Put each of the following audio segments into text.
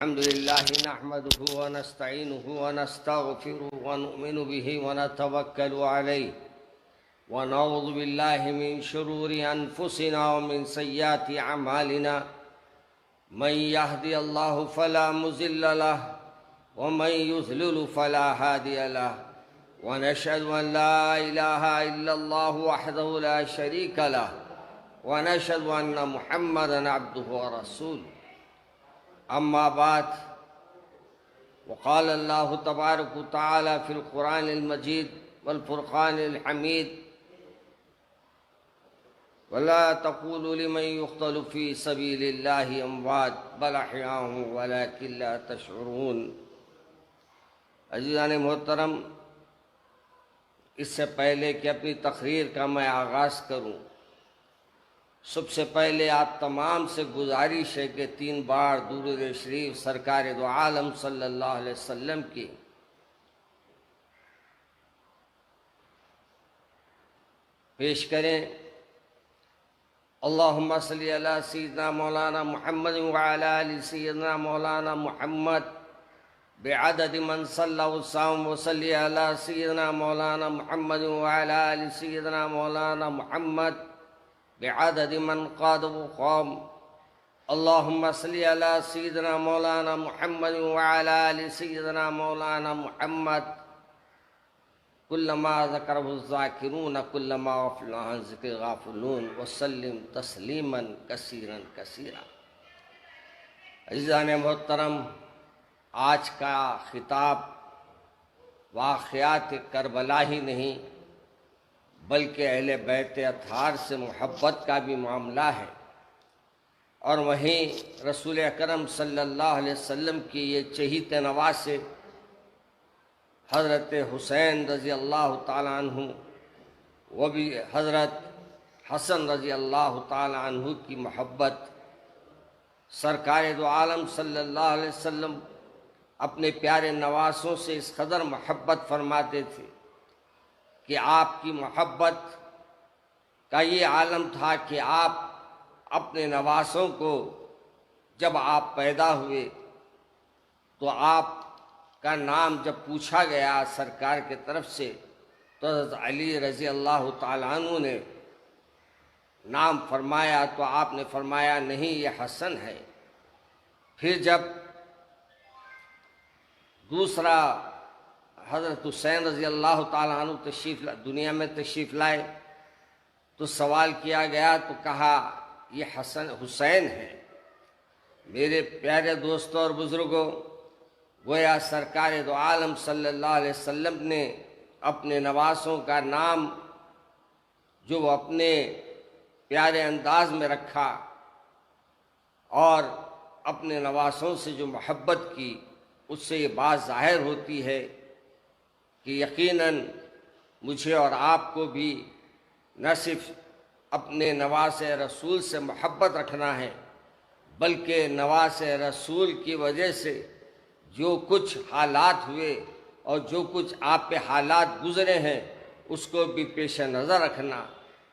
الحمد لله نحمده ونستعينه ونستغفره ونؤمن به ونتوكل عليه ونعوذ بالله من شرور أنفسنا ومن سيئات أعمالنا من يهدي الله فلا مضل له ومن يضلل فلا هادي له ونشهد أن لا إله إلا الله وحده لا شريك له ونشهد أن محمدا عبده ورسوله. أما بعد، وقال الله تبارك وتعالى في القرآن المجيد والفرقان الحميد: ولا تقولوا لمن يقتل في سبيل الله أموات بل أحياء ولكن لا تشعرون. عزیزان محترم، اس سے پہلے کہ اپنی تقریر کا میں آغاز کروں، سب سے پہلے آپ تمام سے گزارش ہے کہ 3 بار درود شریف سرکار دو عالم صلی اللہ علیہ وسلم کی پیش کریں. اللہم صلی علی سیدنا مولانا محمد وعلی آل سیدنا مولانا محمد بعدد من صلی وسلم وصلی علی سیدنا مولانا محمد وعلی آل سیدنا مولانا محمد بعدد من قاد وقام. اللهم صل على سيدنا مولانا محمد وعلى آل سيدنا مولانا محمد كلما ذكره الذاكرون كلما غفل عن ذكر غافلون وسلم تسلیما كثيرا كثيرا. عزیزان محترم، آج کا خطاب واقعات کربلا ہی نہیں بلکہ اہل بیت اطہار سے محبت کا بھی معاملہ ہے، اور وہیں رسول اکرم صلی اللہ علیہ وسلم کی یہ چہیتے نواسے حضرت حسین رضی اللہ تعالیٰ عنہ، وہ بھی حضرت حسن رضی اللہ تعالیٰ عنہ کی محبت. سرکار دو عالم صلی اللہ علیہ وسلم اپنے پیارے نواسوں سے اس قدر محبت فرماتے تھے کہ آپ کی محبت کا یہ عالم تھا کہ آپ اپنے نواسوں کو، جب آپ پیدا ہوئے تو آپ کا نام جب پوچھا گیا سرکار کے طرف سے تو حضرت علی رضی اللہ تعالیٰ عنہ نے نام فرمایا تو آپ نے فرمایا نہیں، یہ حسن ہے. پھر جب دوسرا حضرت حسین رضی اللہ تعالیٰ عنہ دنیا میں تشریف لائے تو سوال کیا گیا تو کہا یہ حسین ہے. میرے پیارے دوستوں اور بزرگوں، گویا سرکار دو عالم صلی اللہ علیہ وسلم نے اپنے نواسوں کا نام جو وہ اپنے پیارے انداز میں رکھا اور اپنے نواسوں سے جو محبت کی، اس سے یہ بات ظاہر ہوتی ہے کہ یقیناً مجھے اور آپ کو بھی نہ صرف اپنے نواز رسول سے محبت رکھنا ہے بلکہ نواز رسول کی وجہ سے جو کچھ حالات ہوئے اور جو کچھ آپ پہ حالات گزرے ہیں اس کو بھی پیش نظر رکھنا،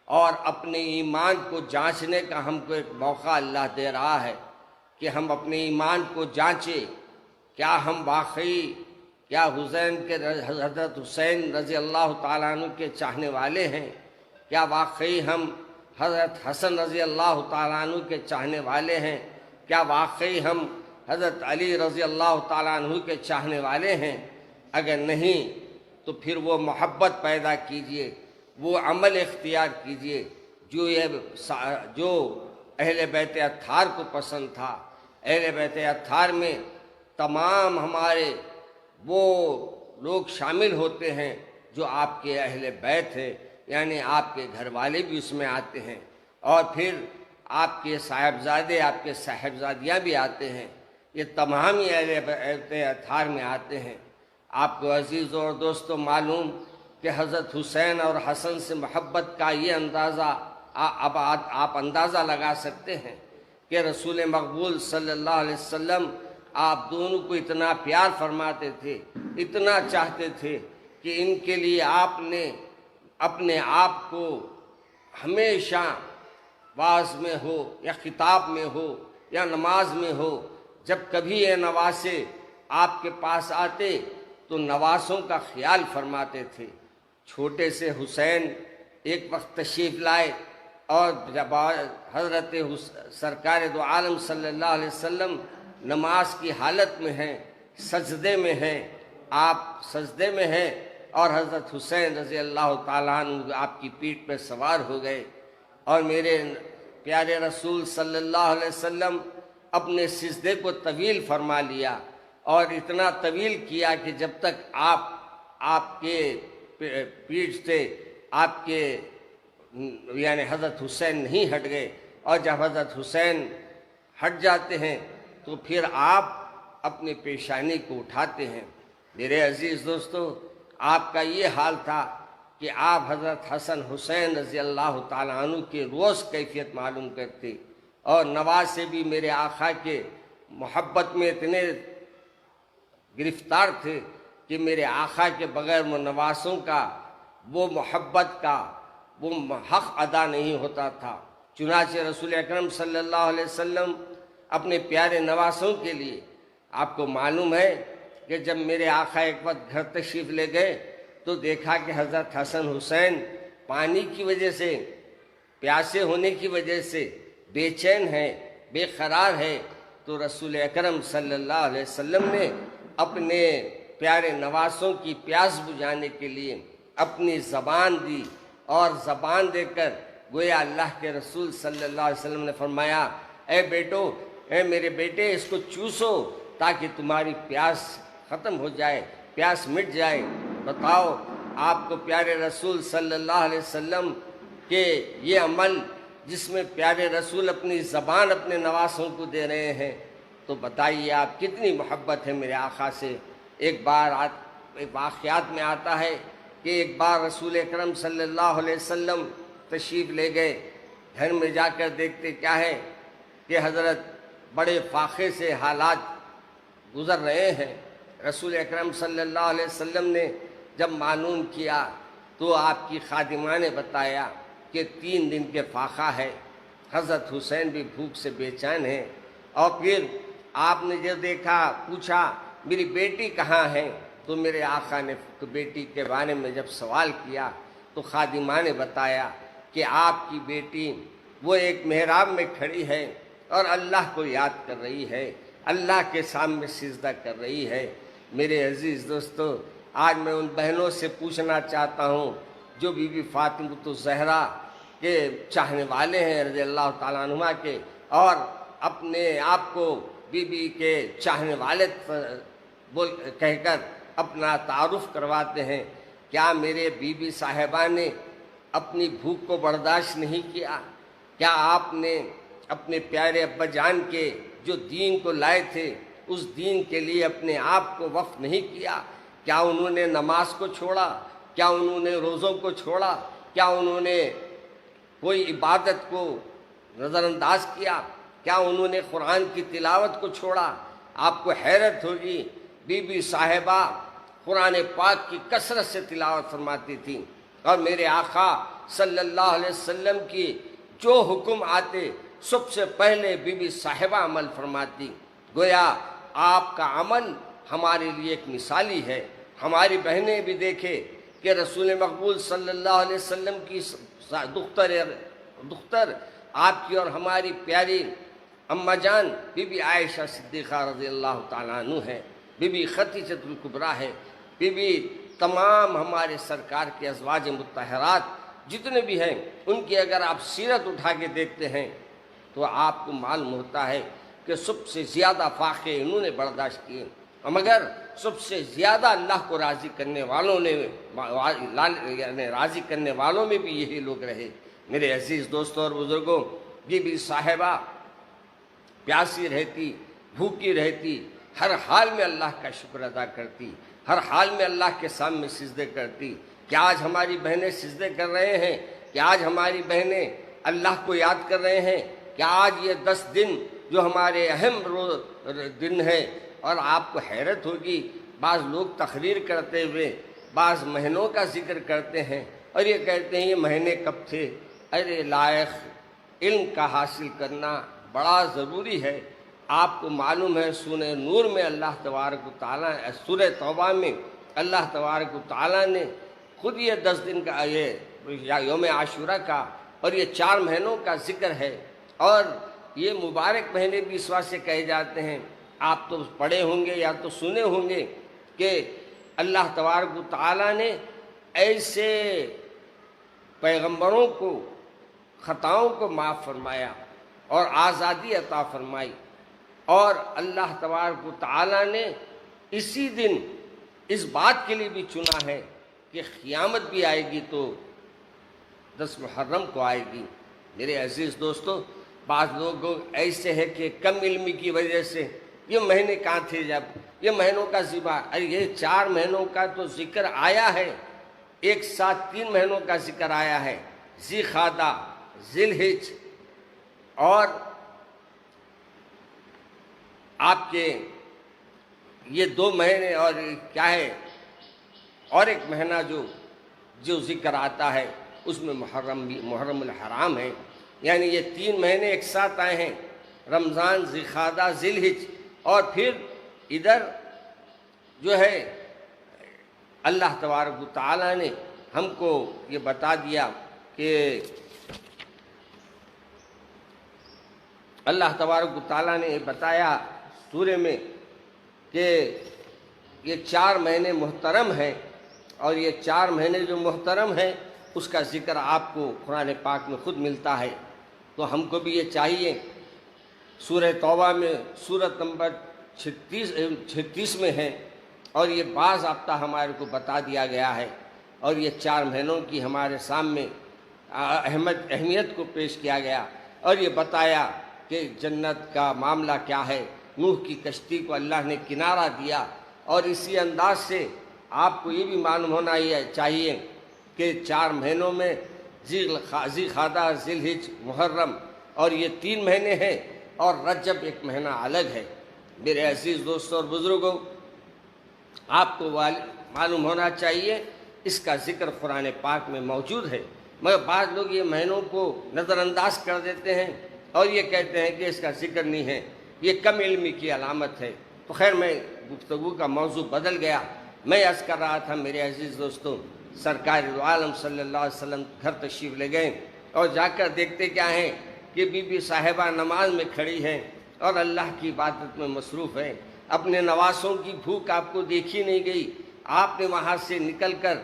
اور اپنے ایمان کو جانچنے کا ہم کو ایک موقع اللہ دے رہا ہے کہ ہم اپنے ایمان کو جانچیں. کیا ہم واقعی حضرت حسین رضی اللہ تعالیٰ عنہ کے چاہنے والے ہیں؟ کیا واقعی ہم حضرت حسن رضی اللہ تعالیٰ عنہ کے چاہنے والے ہیں؟ کیا واقعی ہم حضرت علی رضی اللہ تعالیٰ عنہ کے چاہنے والے ہیں؟ اگر نہیں تو پھر وہ محبت پیدا کیجئے، وہ عمل اختیار کیجئے جو اہل بیت اطہار کو پسند تھا. اہل بیت اطہار میں تمام ہمارے وہ لوگ شامل ہوتے ہیں جو آپ کے اہل بیت ہیں، یعنی آپ کے گھر والے بھی اس میں آتے ہیں، اور پھر آپ کے صاحبزادے، آپ کے صاحبزادیاں بھی آتے ہیں. یہ تمام ہی اہل بیت اطہار میں آتے ہیں. آپ کو عزیزوں اور دوستوں معلوم کہ حضرت حسین اور حسن سے محبت کا یہ اندازہ اب آپ اندازہ لگا سکتے ہیں کہ رسول مقبول صلی اللہ علیہ وسلم آپ دونوں کو اتنا پیار فرماتے تھے، اتنا چاہتے تھے کہ ان کے لیے آپ نے اپنے آپ کو ہمیشہ واعظ میں ہو یا خطاب میں ہو یا نماز میں ہو، جب کبھی یہ نواسے آپ کے پاس آتے تو نواسوں کا خیال فرماتے تھے۔ چھوٹے سے حسین ایک وقت تشریف لائے اور جب حضرت سرکار دو عالم صلی اللہ علیہ وسلم نماز کی حالت میں ہیں، سجدے میں ہیں، آپ سجدے میں ہیں اور حضرت حسین رضی اللہ تعالیٰ عنہ آپ کی پیٹھ پہ سوار ہو گئے، اور میرے پیارے رسول صلی اللہ علیہ وسلم اپنے سجدے کو طویل فرما لیا، اور اتنا طویل کیا کہ جب تک آپ کے پیٹھ سے آپ کے یعنی حضرت حسین نہیں ہٹ گئے، اور جب حضرت حسین ہٹ جاتے ہیں تو پھر آپ اپنے پیشانی کو اٹھاتے ہیں۔ میرے عزیز دوستو، آپ کا یہ حال تھا کہ آپ حضرت حسن حسین رضی اللہ تعالیٰ عنہ کی روز کیفیت معلوم کرتے، اور نواسے بھی میرے آقا کے محبت میں اتنے گرفتار تھے کہ میرے آقا کے بغیر وہ نواسوں کا وہ محبت کا وہ حق ادا نہیں ہوتا تھا۔ چنانچہ رسول اکرم صلی اللہ علیہ وسلم اپنے پیارے نواسوں کے لیے، آپ کو معلوم ہے کہ جب میرے آقا ایک وقت گھر تشریف لے گئے تو دیکھا کہ حضرت حسن حسین پانی کی وجہ سے، پیاسے ہونے کی وجہ سے بے چین ہے، بے قرار ہے، تو رسول اکرم صلی اللہ علیہ وسلم نے اپنے پیارے نواسوں کی پیاس بجھانے کے لیے اپنی زبان دی، اور زبان دے کر گویا اللہ کے رسول صلی اللہ علیہ وسلم نے فرمایا، اے بیٹو، اے میرے بیٹے، اس کو چوسو تاکہ تمہاری پیاس ختم ہو جائے، پیاس مٹ جائے۔ بتاؤ، آپ کو پیارے رسول صلی اللہ علیہ وسلم کے یہ عمل جس میں پیارے رسول اپنی زبان اپنے نواسوں کو دے رہے ہیں، تو بتائیے آپ کتنی محبت ہے میرے آقا سے۔ ایک بار واقعات میں آتا ہے کہ ایک بار رسول اکرم صلی اللہ علیہ وسلم تشریف لے گئے، گھر میں جا کر دیکھتے کیا ہے کہ حضرت بڑے فاقے سے حالات گزر رہے ہیں۔ رسول اکرم صلی اللہ علیہ وسلم نے جب معلوم کیا تو آپ کی خادمہ نے بتایا کہ 3 دن کے فاقہ ہے، حضرت حسین بھی بھوک سے بے چین ہیں، اور پھر آپ نے جو دیکھا، پوچھا میری بیٹی کہاں ہے، تو میرے آقا نے بیٹی کے بارے میں جب سوال کیا تو خادمہ نے بتایا کہ آپ کی بیٹی وہ ایک محراب میں کھڑی ہے اور اللہ کو یاد کر رہی ہے، اللہ کے سامنے سجدہ کر رہی ہے۔ میرے عزیز دوستو، آج میں ان بہنوں سے پوچھنا چاہتا ہوں جو بی بی فاطمہ الزہرا کے چاہنے والے ہیں رضی اللہ تعالیٰ عنہ کے، اور اپنے آپ کو بی بی کے چاہنے والے کہہ کر اپنا تعارف کرواتے ہیں۔ کیا میرے بی بی صاحبہ نے اپنی بھوک کو برداشت نہیں کیا؟ کیا آپ نے اپنے پیارے ابا جان کے جو دین کو لائے تھے اس دین کے لیے اپنے آپ کو وقف نہیں کیا؟ کیا انہوں نے نماز کو چھوڑا؟ کیا انہوں نے روزوں کو چھوڑا؟ کیا انہوں نے کوئی عبادت کو نظر انداز کیا؟ کیا انہوں نے قرآن کی تلاوت کو چھوڑا؟ آپ کو حیرت ہوگی، بی بی صاحبہ قرآن پاک کی کثرت سے تلاوت فرماتی تھیں، اور میرے آقا صلی اللہ علیہ وسلم کی جو حکم آتے سب سے پہلے بی بی صاحبہ عمل فرماتی۔ گویا آپ کا عمل ہمارے لیے ایک مثالی ہے۔ ہماری بہنیں بھی دیکھے کہ رسول مقبول صلی اللہ علیہ وسلم کی دختر آپ کی اور ہماری پیاری اماں جان بی بی عائشہ صدیقہ رضی اللہ تعالیٰ عنہ ہے، بی بی خدیجہ الکبریٰ ہے، بی بی تمام ہمارے سرکار کے ازواج مطہرات جتنے بھی ہیں ان کی اگر آپ سیرت اٹھا کے دیکھتے ہیں تو آپ کو معلوم ہوتا ہے کہ سب سے زیادہ فاقے انہوں نے برداشت کیے، مگر سب سے زیادہ اللہ کو راضی کرنے والوں نے یعنی راضی کرنے والوں میں بھی یہی لوگ رہے۔ میرے عزیز دوستوں اور بزرگوں، بی بی صاحبہ پیاسی رہتی، بھوکی رہتی، ہر حال میں اللہ کا شکر ادا کرتی، ہر حال میں اللہ کے سامنے سجدے کرتی۔ کیا آج ہماری بہنیں سجدے کر رہے ہیں؟ کیا آج ہماری بہنیں اللہ کو یاد کر رہے ہیں؟ کیا آج یہ 10 دن جو ہمارے اہم دن ہے، اور آپ کو حیرت ہوگی بعض لوگ تقریر کرتے ہوئے بعض مہینوں کا ذکر کرتے ہیں اور یہ کہتے ہیں یہ مہینے کب تھے؟ ارے لائق علم کا حاصل کرنا بڑا ضروری ہے، آپ کو معلوم ہے سورہ نور میں اللہ تبارک و تعالیٰ، سورہ توبہ میں اللہ تبارک و تعالیٰ نے خود یہ 10 دن کا یہ یوم عاشورہ کا اور یہ 4 مہینوں کا ذکر ہے، اور یہ مبارک مہینے بھی اس واسطے کہے جاتے ہیں۔ آپ تو پڑھے ہوں گے یا تو سنے ہوں گے کہ اللہ تبارک و تعالیٰ نے ایسے پیغمبروں کو خطاؤں کو معاف فرمایا اور آزادی عطا فرمائی، اور اللہ تبارک و تعالیٰ نے اسی دن اس بات کے لیے بھی چنا ہے کہ قیامت بھی آئے گی تو 10 محرم کو آئے گی۔ میرے عزیز دوستو، بعض لوگ ایسے ہیں کہ کم علمی کی وجہ سے یہ مہینے کہاں تھے جب یہ مہینوں کا ذکر، ارے یہ 4 مہینوں کا تو ذکر آیا ہے، ایک ساتھ 3 مہینوں کا ذکر آیا ہے، ذی قعدہ، ذی الحج، اور آپ کے یہ 2 مہینے، اور کیا ہے اور ایک مہینہ جو ذکر آتا ہے اس میں محرم الحرام ہے، یعنی یہ 3 مہینے ایک ساتھ آئے ہیں، رمضان، ذی قعدہ، ذی الحج، اور پھر ادھر جو ہے اللہ تبارک و تعالیٰ نے ہم کو یہ بتا دیا کہ اللہ تبارک و تعالیٰ نے بتایا سورہ میں کہ یہ 4 مہینے محترم ہیں، اور یہ 4 مہینے جو محترم ہیں اس کا ذکر آپ کو قرآن پاک میں خود ملتا ہے۔ تو ہم کو بھی یہ چاہیے، سورہ توبہ میں سورت نمبر 36 میں ہے، اور یہ باضابطہ ہمارے کو بتا دیا گیا ہے، اور یہ 4 مہینوں کی ہمارے سامنے اہمیت کو پیش کیا گیا، اور یہ بتایا کہ جنت کا معاملہ کیا ہے۔ نوح کی کشتی کو اللہ نے کنارہ دیا، اور اسی انداز سے آپ کو یہ بھی معلوم ہونا چاہیے کہ 4 مہینوں میں ذی قعدہ، ذی الحج، محرم، اور یہ 3 مہینے ہیں، اور رجب ایک مہینہ الگ ہے۔ میرے عزیز دوستوں اور بزرگوں، آپ کو معلوم ہونا چاہیے اس کا ذکر قرآن پاک میں موجود ہے، مگر بعض لوگ یہ مہینوں کو نظر انداز کر دیتے ہیں اور یہ کہتے ہیں کہ اس کا ذکر نہیں ہے، یہ کم علمی کی علامت ہے۔ تو خیر، میں گفتگو کا موضوع بدل گیا۔ میں عرض کر رہا تھا میرے عزیز دوستوں، سرکار دو عالم صلی اللہ علیہ وسلم گھر تشریف لے گئے، اور جا کر دیکھتے کیا ہیں کہ بی بی صاحبہ نماز میں کھڑی ہیں اور اللہ کی عبادت میں مصروف ہے۔ اپنے نواسوں کی بھوک آپ کو دیکھی نہیں گئی، آپ نے وہاں سے نکل کر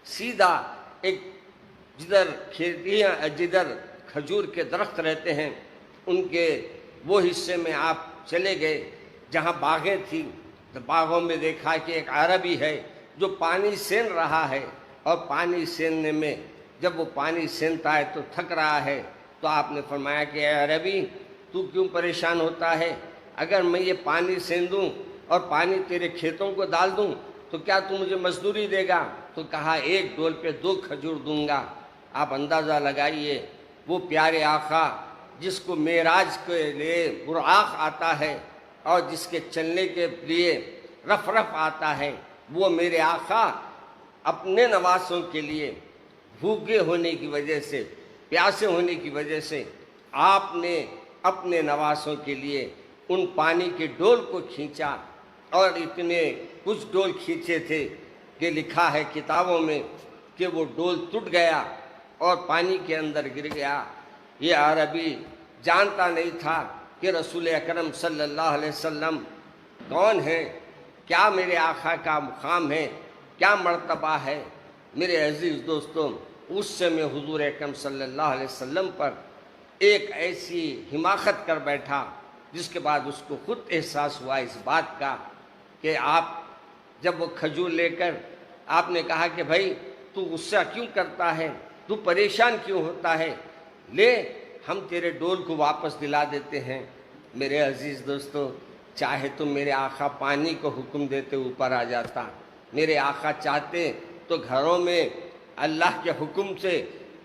سیدھا ایک جدھر کھجور کے درخت رہتے ہیں ان کے وہ حصے میں آپ چلے گئے جہاں باغیں تھیں۔ تو باغوں میں دیکھا کہ ایک عربی ہے جو پانی سین رہا ہے، اور پانی سیننے میں جب وہ پانی سینتا ہے تو تھک رہا ہے، تو آپ نے فرمایا کہ اے عربی، تو کیوں پریشان ہوتا ہے؟ اگر میں یہ پانی سین دوں اور پانی تیرے کھیتوں کو ڈال دوں تو کیا تو مجھے مزدوری دے گا؟ تو کہا 1 ڈول پہ 2 کھجور دوں گا۔ آپ اندازہ لگائیے، وہ پیارے آقا جس کو معراج کے لیے براق آتا ہے اور جس کے چلنے کے لیے رف رف آتا ہے، وہ میرے آقا اپنے نواسوں کے لیے بھوکے ہونے کی وجہ سے، پیاسے ہونے کی وجہ سے، آپ نے اپنے نواسوں کے لیے ان پانی کے ڈول کو کھینچا، اور اتنے کچھ ڈول کھینچے تھے کہ لکھا ہے کتابوں میں کہ وہ ڈول ٹوٹ گیا اور پانی کے اندر گر گیا۔ یہ عربی جانتا نہیں تھا کہ رسول اکرم صلی اللہ علیہ وسلم کون ہیں، کیا میرے آقا کا مقام ہے، کیا مرتبہ ہے۔ میرے عزیز دوستوں، اس سے میں حضور اکرم صلی اللہ علیہ وسلم پر ایک ایسی حماقت کر بیٹھا جس کے بعد اس کو خود احساس ہوا اس بات کا کہ آپ جب وہ کھجور لے کر آپ نے کہا کہ بھائی تو غصہ کیوں کرتا ہے، تو پریشان کیوں ہوتا ہے، لے ہم تیرے ڈول کو واپس دلا دیتے ہیں۔ میرے عزیز دوستو، چاہے تو میرے آقا پانی کو حکم دیتے اوپر آ جاتا، میرے آقا چاہتے تو گھروں میں اللہ کے حکم سے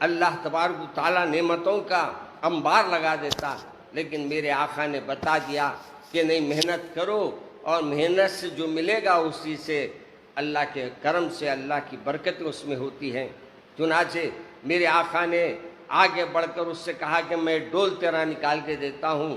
اللہ تبارک و تعالیٰ نعمتوں کا انبار لگا دیتا، لیکن میرے آقا نے بتا دیا کہ نہیں، محنت کرو اور محنت سے جو ملے گا اسی سے اللہ کے کرم سے اللہ کی برکتیں اس میں ہوتی ہیں۔ چنانچہ میرے آقا نے آگے بڑھ کر اس سے کہا کہ میں ڈول تیرا نکال کے دیتا ہوں،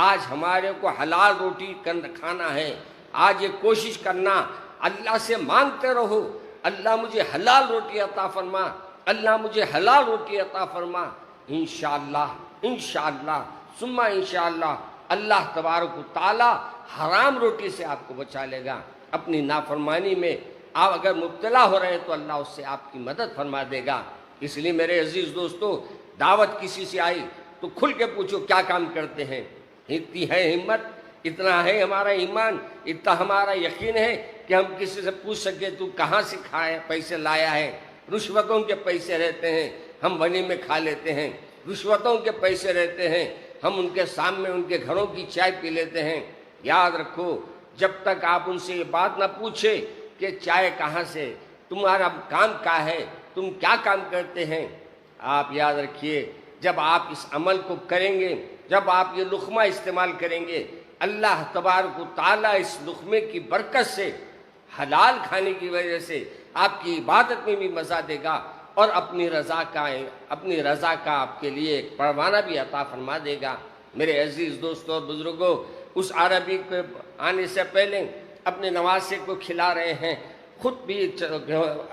آج ہمارے کو حلال روٹی کھانا ہے. آج یہ کوشش کرنا، اللہ سے مانگتے رہو، اللہ مجھے حلال روٹی عطا فرما، اللہ مجھے حلال روٹی عطا فرما. انشاءاللہ انشاءاللہ ثم انشاءاللہ اللہ تبارک و تعالی حرام روٹی سے آپ کو بچا لے گا. اپنی نافرمانی میں آپ اگر مبتلا ہو رہے تو اللہ اس سے آپ کی مدد فرما دے گا. اس لیے میرے عزیز دوستو، دعوت کسی سے آئی تو کھل کے پوچھو کیا کام کرتے ہیں. اتنی ہے ہمت، اتنا ہے ہمارا ایمان، اتنا ہمارا یقین ہے کہ ہم کسی سے پوچھ سکے تو کہاں سے کھائے پیسے لایا ہے. رشوتوں کے پیسے رہتے ہیں، ہم ولی میں کھا لیتے ہیں. رشوتوں کے پیسے رہتے ہیں، ہم ان کے سامنے ان کے گھروں کی چائے پی لیتے ہیں. یاد رکھو، جب تک آپ ان سے یہ بات نہ پوچھے کہ چائے کہاں سے، تمہارا کام کیا ہے، تم کیا کام کرتے ہیں، آپ یاد رکھیے جب آپ اس عمل کو کریں گے، جب آپ یہ لقمہ استعمال کریں گے، اللہ تبارک و تعالیٰ اس لقمے کی برکت سے، حلال کھانے کی وجہ سے آپ کی عبادت میں بھی مزہ دے گا اور اپنی رضا کا آپ کے لیے ایک پروانہ بھی عطا فرما دے گا. میرے عزیز دوستوں اور بزرگوں، اس عربی کے آنے سے پہلے اپنے نواسے کو کھلا رہے ہیں، خود بھی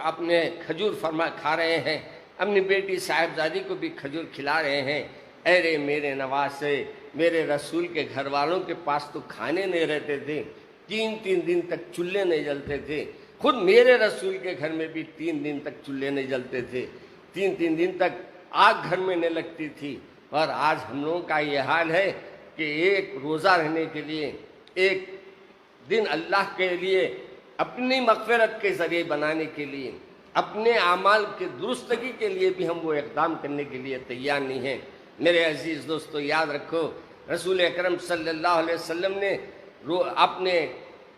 اپنے کھجور کھا رہے ہیں، اپنی بیٹی صاحبزادی کو بھی کھجور کھلا رہے ہیں. ارے میرے نواسے، میرے رسول کے گھر والوں کے پاس تو کھانے نہیں رہتے تھے، 3 دن تک چولہے نہیں جلتے تھے. خود میرے رسول کے گھر میں بھی 3 دن تک چولہے نہیں جلتے تھے، 3 دن تک آگ گھر میں نہیں لگتی تھی. اور آج ہم لوگوں کا یہ حال ہے کہ ایک روزہ رہنے کے لیے، ایک دن اللہ کے لیے اپنی مغفرت کے ذریعے بنانے کے لیے، اپنے اعمال کے درستگی کے لیے بھی ہم وہ اقدام کرنے کے لیے تیار نہیں ہیں. میرے عزیز دوستو، یاد رکھو، رسول اکرم صلی اللہ علیہ وسلم نے اپنے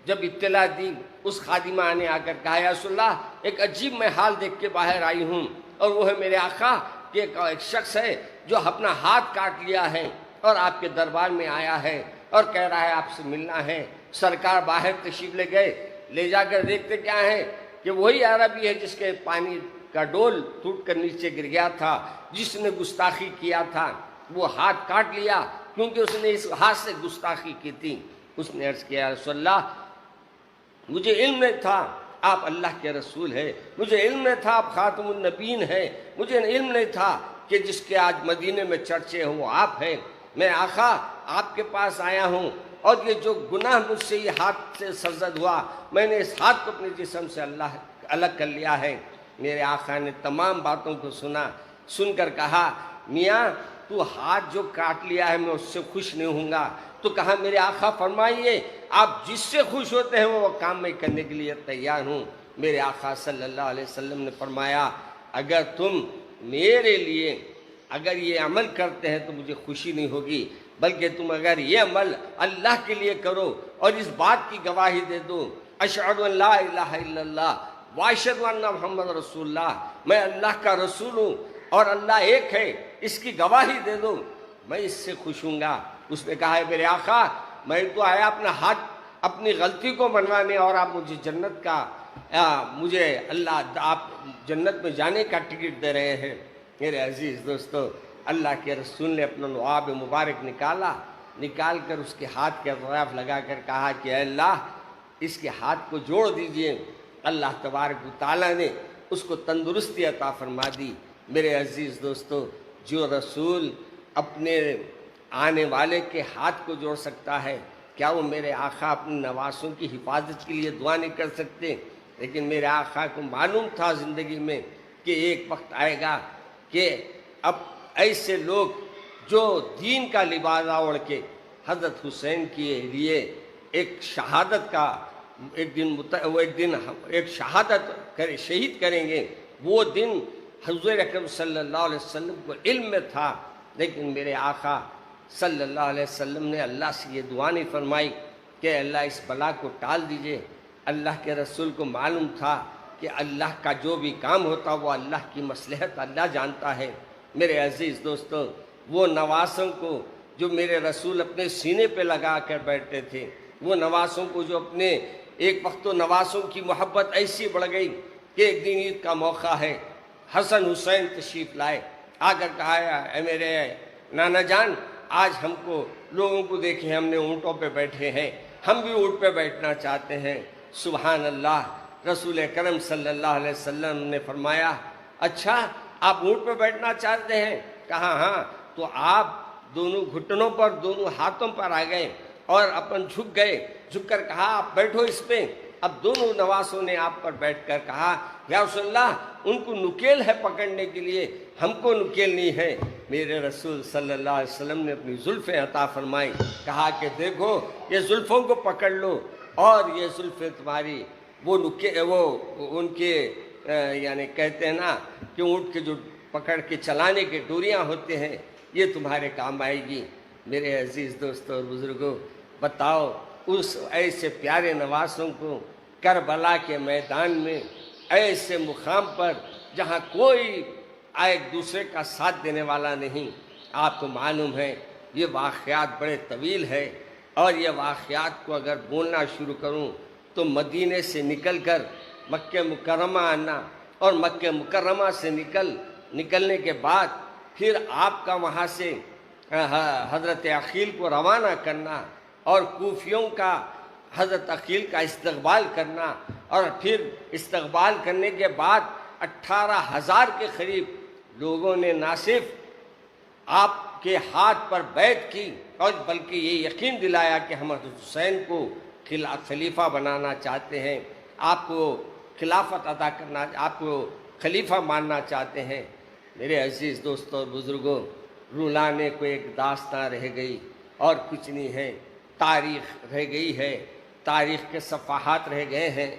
جب اطلاع دی، اس خادمہ نے آ کر کہا، یا رسول اللہ، ایک عجیب میں حال دیکھ کے باہر آئی ہوں، اور وہ ہے میرے آقا کہ ایک شخص ہے جو اپنا ہاتھ کاٹ لیا ہے اور آپ کے دربار میں آیا ہے اور کہہ رہا ہے آپ سے ملنا ہے. سرکار باہر تشریف لے گئے، لے جا کر دیکھتے کیا ہے کہ وہی عربی ہے جس کے پانی کا ڈول ٹوٹ کر نیچے گر گیا تھا، جس نے گستاخی کیا تھا. وہ ہاتھ کاٹ لیا کیونکہ اس نے اس ہاتھ سے گستاخی کی تھی. اس نے عرض کیا، رسول اللہ، مجھے علم نہیں تھا آپ اللہ کے رسول ہیں، مجھے علم نہیں تھا آپ خاتم النبیین ہیں، مجھے علم نہیں تھا کہ جس کے آج مدینے میں چرچے ہوں وہ آپ ہیں. میں آقا آپ کے پاس آیا ہوں، اور یہ جو گناہ مجھ سے یہ ہاتھ سے سرزد ہوا، میں نے اس ہاتھ کو اپنے جسم سے الگ کر لیا ہے. میرے آقا نے تمام باتوں کو سن کر کہا، میاں تو ہاتھ جو کاٹ لیا ہے میں اس سے خوش نہیں ہوں گا. تو کہا، میرے آقا فرمائیے، آپ جس سے خوش ہوتے ہیں وہ کام میں کرنے کے لیے تیار ہوں. میرے آقا صلی اللہ علیہ وسلم نے فرمایا، اگر تم میرے لیے اگر یہ عمل کرتے ہیں تو مجھے خوشی نہیں ہوگی، بلکہ تم اگر یہ عمل اللہ کے لیے کرو اور اس بات کی گواہی دے دو، اشہد ان لا الہ الا اللہ واشہد ان محمد رسول اللہ، میں اللہ کا رسول ہوں اور اللہ ایک ہے، اس کی گواہی دے دو، میں اس سے خوش ہوں گا. اس نے کہا، ہے میرے آقا، میں تو آیا اپنا ہاتھ اپنی غلطی کو منوانے، اور آپ مجھے جنت کا آپ جنت میں جانے کا ٹکٹ دے رہے ہیں. میرے عزیز دوستو، اللہ کے رسول نے اپنا لعاب مبارک نکال کر اس کے ہاتھ کے اطراف لگا کر کہا کہ اے اللہ، اس کے ہاتھ کو جوڑ دیجئے. اللہ تبارک و تعالیٰ نے اس کو تندرستی عطا فرما دی. میرے عزیز دوستو، جو رسول اپنے آنے والے کے ہاتھ کو جوڑ سکتا ہے، کیا وہ میرے آقا اپنے نواسوں کی حفاظت کے لیے دعا نہیں کر سکتے؟ لیکن میرے آقا کو معلوم تھا زندگی میں کہ ایک وقت آئے گا کہ اب ایسے لوگ جو دین کا لباس اوڑھ کے حضرت حسین کے لیے ایک شہادت کا ایک دن شہادت شہید کریں گے، وہ دن حضور اکرم صلی اللہ علیہ وسلم کو علم میں تھا. لیکن میرے آقا صلی اللہ علیہ وسلم نے اللہ سے یہ دعا نہیں فرمائی کہ اللہ اس بلا کو ٹال دیجئے. اللہ کے رسول کو معلوم تھا کہ اللہ کا جو بھی کام ہوتا وہ اللہ کی مصلحت اللہ جانتا ہے. میرے عزیز دوستو، وہ نواسوں کو جو میرے رسول اپنے سینے پہ لگا کر بیٹھتے تھے، وہ نواسوں کو جو اپنے ایک وقت تو نواسوں کی محبت ایسی بڑھ گئی کہ ایک دن عید کا موقع ہے، حسن حسین تشریف لائے، آ کر کہا، اے میرے نانا جان، آج ہم کو لوگوں کو دیکھیں ہم نے اونٹوں پہ بیٹھے ہیں، ہم بھی اونٹ پہ بیٹھنا چاہتے ہیں۔ سبحان اللہ، رسول کرم صلی اللہ علیہ وسلم نے فرمایا اچھا آپ اونٹ پہ بیٹھنا چاہتے ہیں؟ کہا ہاں۔ تو آپ دونوں گھٹنوں پر، دونوں ہاتھوں پر آ گئے اور اپن جھک گئے، جھک کر کہا آپ بیٹھو اس پہ۔ اب دونوں نواسوں نے آپ پر بیٹھ کر کہا یا رسول اللہ ان کو نکیل ہے پکڑنے کے لیے، ہم کو نکیل نہیں ہے۔ میرے رسول صلی اللہ علیہ وسلم نے اپنی زلفیں عطا فرمائی، کہا کہ دیکھو یہ زلفوں کو پکڑ لو، اور یہ زلفیں تمہاری وہ ان کے یعنی کہتے ہیں نا کہ اونٹ کے جو پکڑ کے چلانے کے ڈوریاں ہوتے ہیں، یہ تمہارے کام آئے گی۔ میرے عزیز دوستوں اور بزرگوں، بتاؤ اس ایسے پیارے نواسوں کو کربلا کے میدان میں، ایسے مقام پر جہاں کوئی ایک دوسرے کا ساتھ دینے والا نہیں، آپ کو معلوم ہے یہ واقعات بڑے طویل ہے، اور یہ واقعات کو اگر بولنا شروع کروں تو مدینے سے نکل کر مکہ مکرمہ آنا، اور مکہ مکرمہ سے نکلنے کے بعد پھر آپ کا وہاں سے حضرت عقیل کو روانہ کرنا، اور کوفیوں کا حضرت عقیل کا استقبال کرنا، اور پھر استقبال کرنے کے بعد 18,000 کے قریب لوگوں نے نہ صرف آپ کے ہاتھ پر بیعت کی، اور بلکہ یہ یقین دلایا کہ ہم حضرت حسین کو خلیفہ بنانا چاہتے ہیں، آپ کو خلافت عطا کرنا، آپ کو خلیفہ ماننا چاہتے ہیں۔ میرے عزیز دوستوں اور بزرگوں، رلانے کو ایک داستان رہ گئی اور کچھ نہیں ہے، تاریخ رہ گئی ہے، تاریخ کے صفحات رہ گئے ہیں،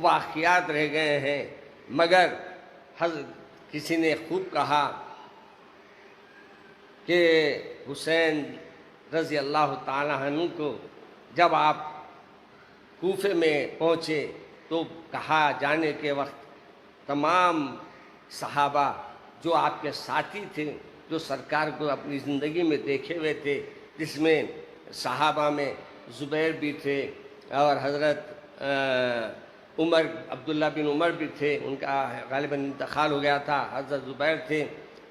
واقعات رہ گئے ہیں، مگر کسی نے خوب کہا کہ حسین رضی اللہ تعالیٰ عنہ کو جب آپ کوفے میں پہنچے تو کہا جانے کے وقت تمام صحابہ جو آپ کے ساتھی تھے، جو سرکار کو اپنی زندگی میں دیکھے ہوئے تھے، جس میں صحابہ میں زبیر بھی تھے، اور حضرت عمر عبداللہ بن عمر بھی تھے، ان کا غالباً انتقال ہو گیا تھا، حضرت زبیر تھے،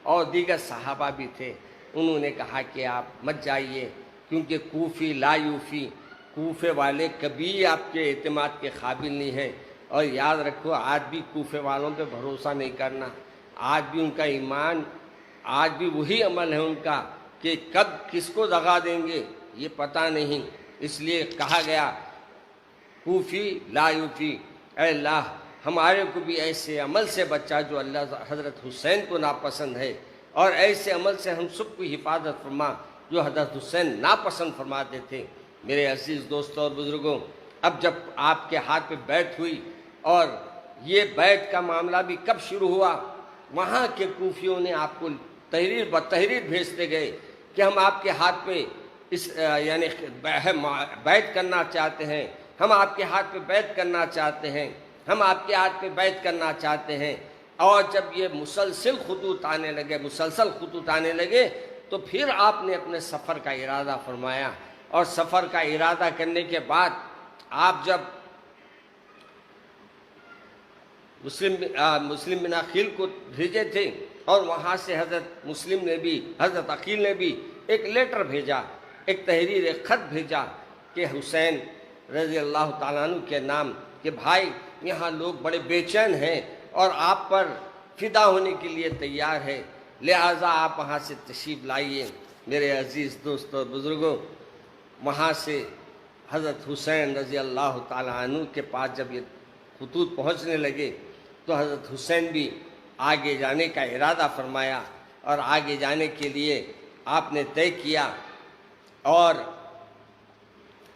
اور دیگر صحابہ بھی تھے۔ انہوں نے کہا کہ آپ مت جائیے، کیونکہ کوفی لا یوفی، کوفے والے کبھی آپ کے اعتماد کے قابل نہیں ہیں، اور یاد رکھو آج بھی کوفے والوں پہ بھروسہ نہیں کرنا، آج بھی ان کا ایمان، آج بھی وہی عمل ہے ان کا کہ کب کس کو دغا دیں گے یہ پتہ نہیں۔ اس لیے کہا گیا کوفی لا یوفی، اے اللہ ہمارے کو بھی ایسے عمل سے بچا جو اللہ حضرت حسین کو ناپسند ہے، اور ایسے عمل سے ہم سب کو حفاظت فرما جو حضرت حسین ناپسند فرماتے تھے۔ میرے عزیز دوستوں اور بزرگوں، اب جب آپ کے ہاتھ پہ بیعت ہوئی، اور یہ بیعت کا معاملہ بھی کب شروع ہوا، وہاں کے کوفیوں نے آپ کو تحریر بتحریر بھیجتے گئے کہ ہم آپ کے ہاتھ پہ یعنی بیعت کرنا چاہتے ہیں، ہم آپ کے ہاتھ پہ بیعت کرنا چاہتے ہیں، ہم آپ کے ہاتھ پہ بیعت کرنا چاہتے ہیں۔ اور جب یہ مسلسل خطوط آنے لگے تو پھر آپ نے اپنے سفر کا ارادہ فرمایا، اور سفر کا ارادہ کرنے کے بعد آپ جب مسلم بن عقیل کو بھیجے تھے، اور وہاں سے حضرت عقیل نے بھی ایک لیٹر بھیجا، ایک تحریر، ایک خط بھیجا کہ حسین رضی اللہ تعالیٰ عنہ کے نام کہ بھائی یہاں لوگ بڑے بے چین ہیں اور آپ پر فدا ہونے کے لیے تیار ہے، لہٰذا آپ وہاں سے تشریف لائیے۔ میرے عزیز دوستوں اور بزرگوں، وہاں سے حضرت حسین رضی اللہ تعالیٰ عنہ کے پاس جب یہ خطوط پہنچنے لگے تو حضرت حسین بھی آگے جانے کا ارادہ فرمایا، اور آگے جانے کے لیے آپ نے طے کیا، اور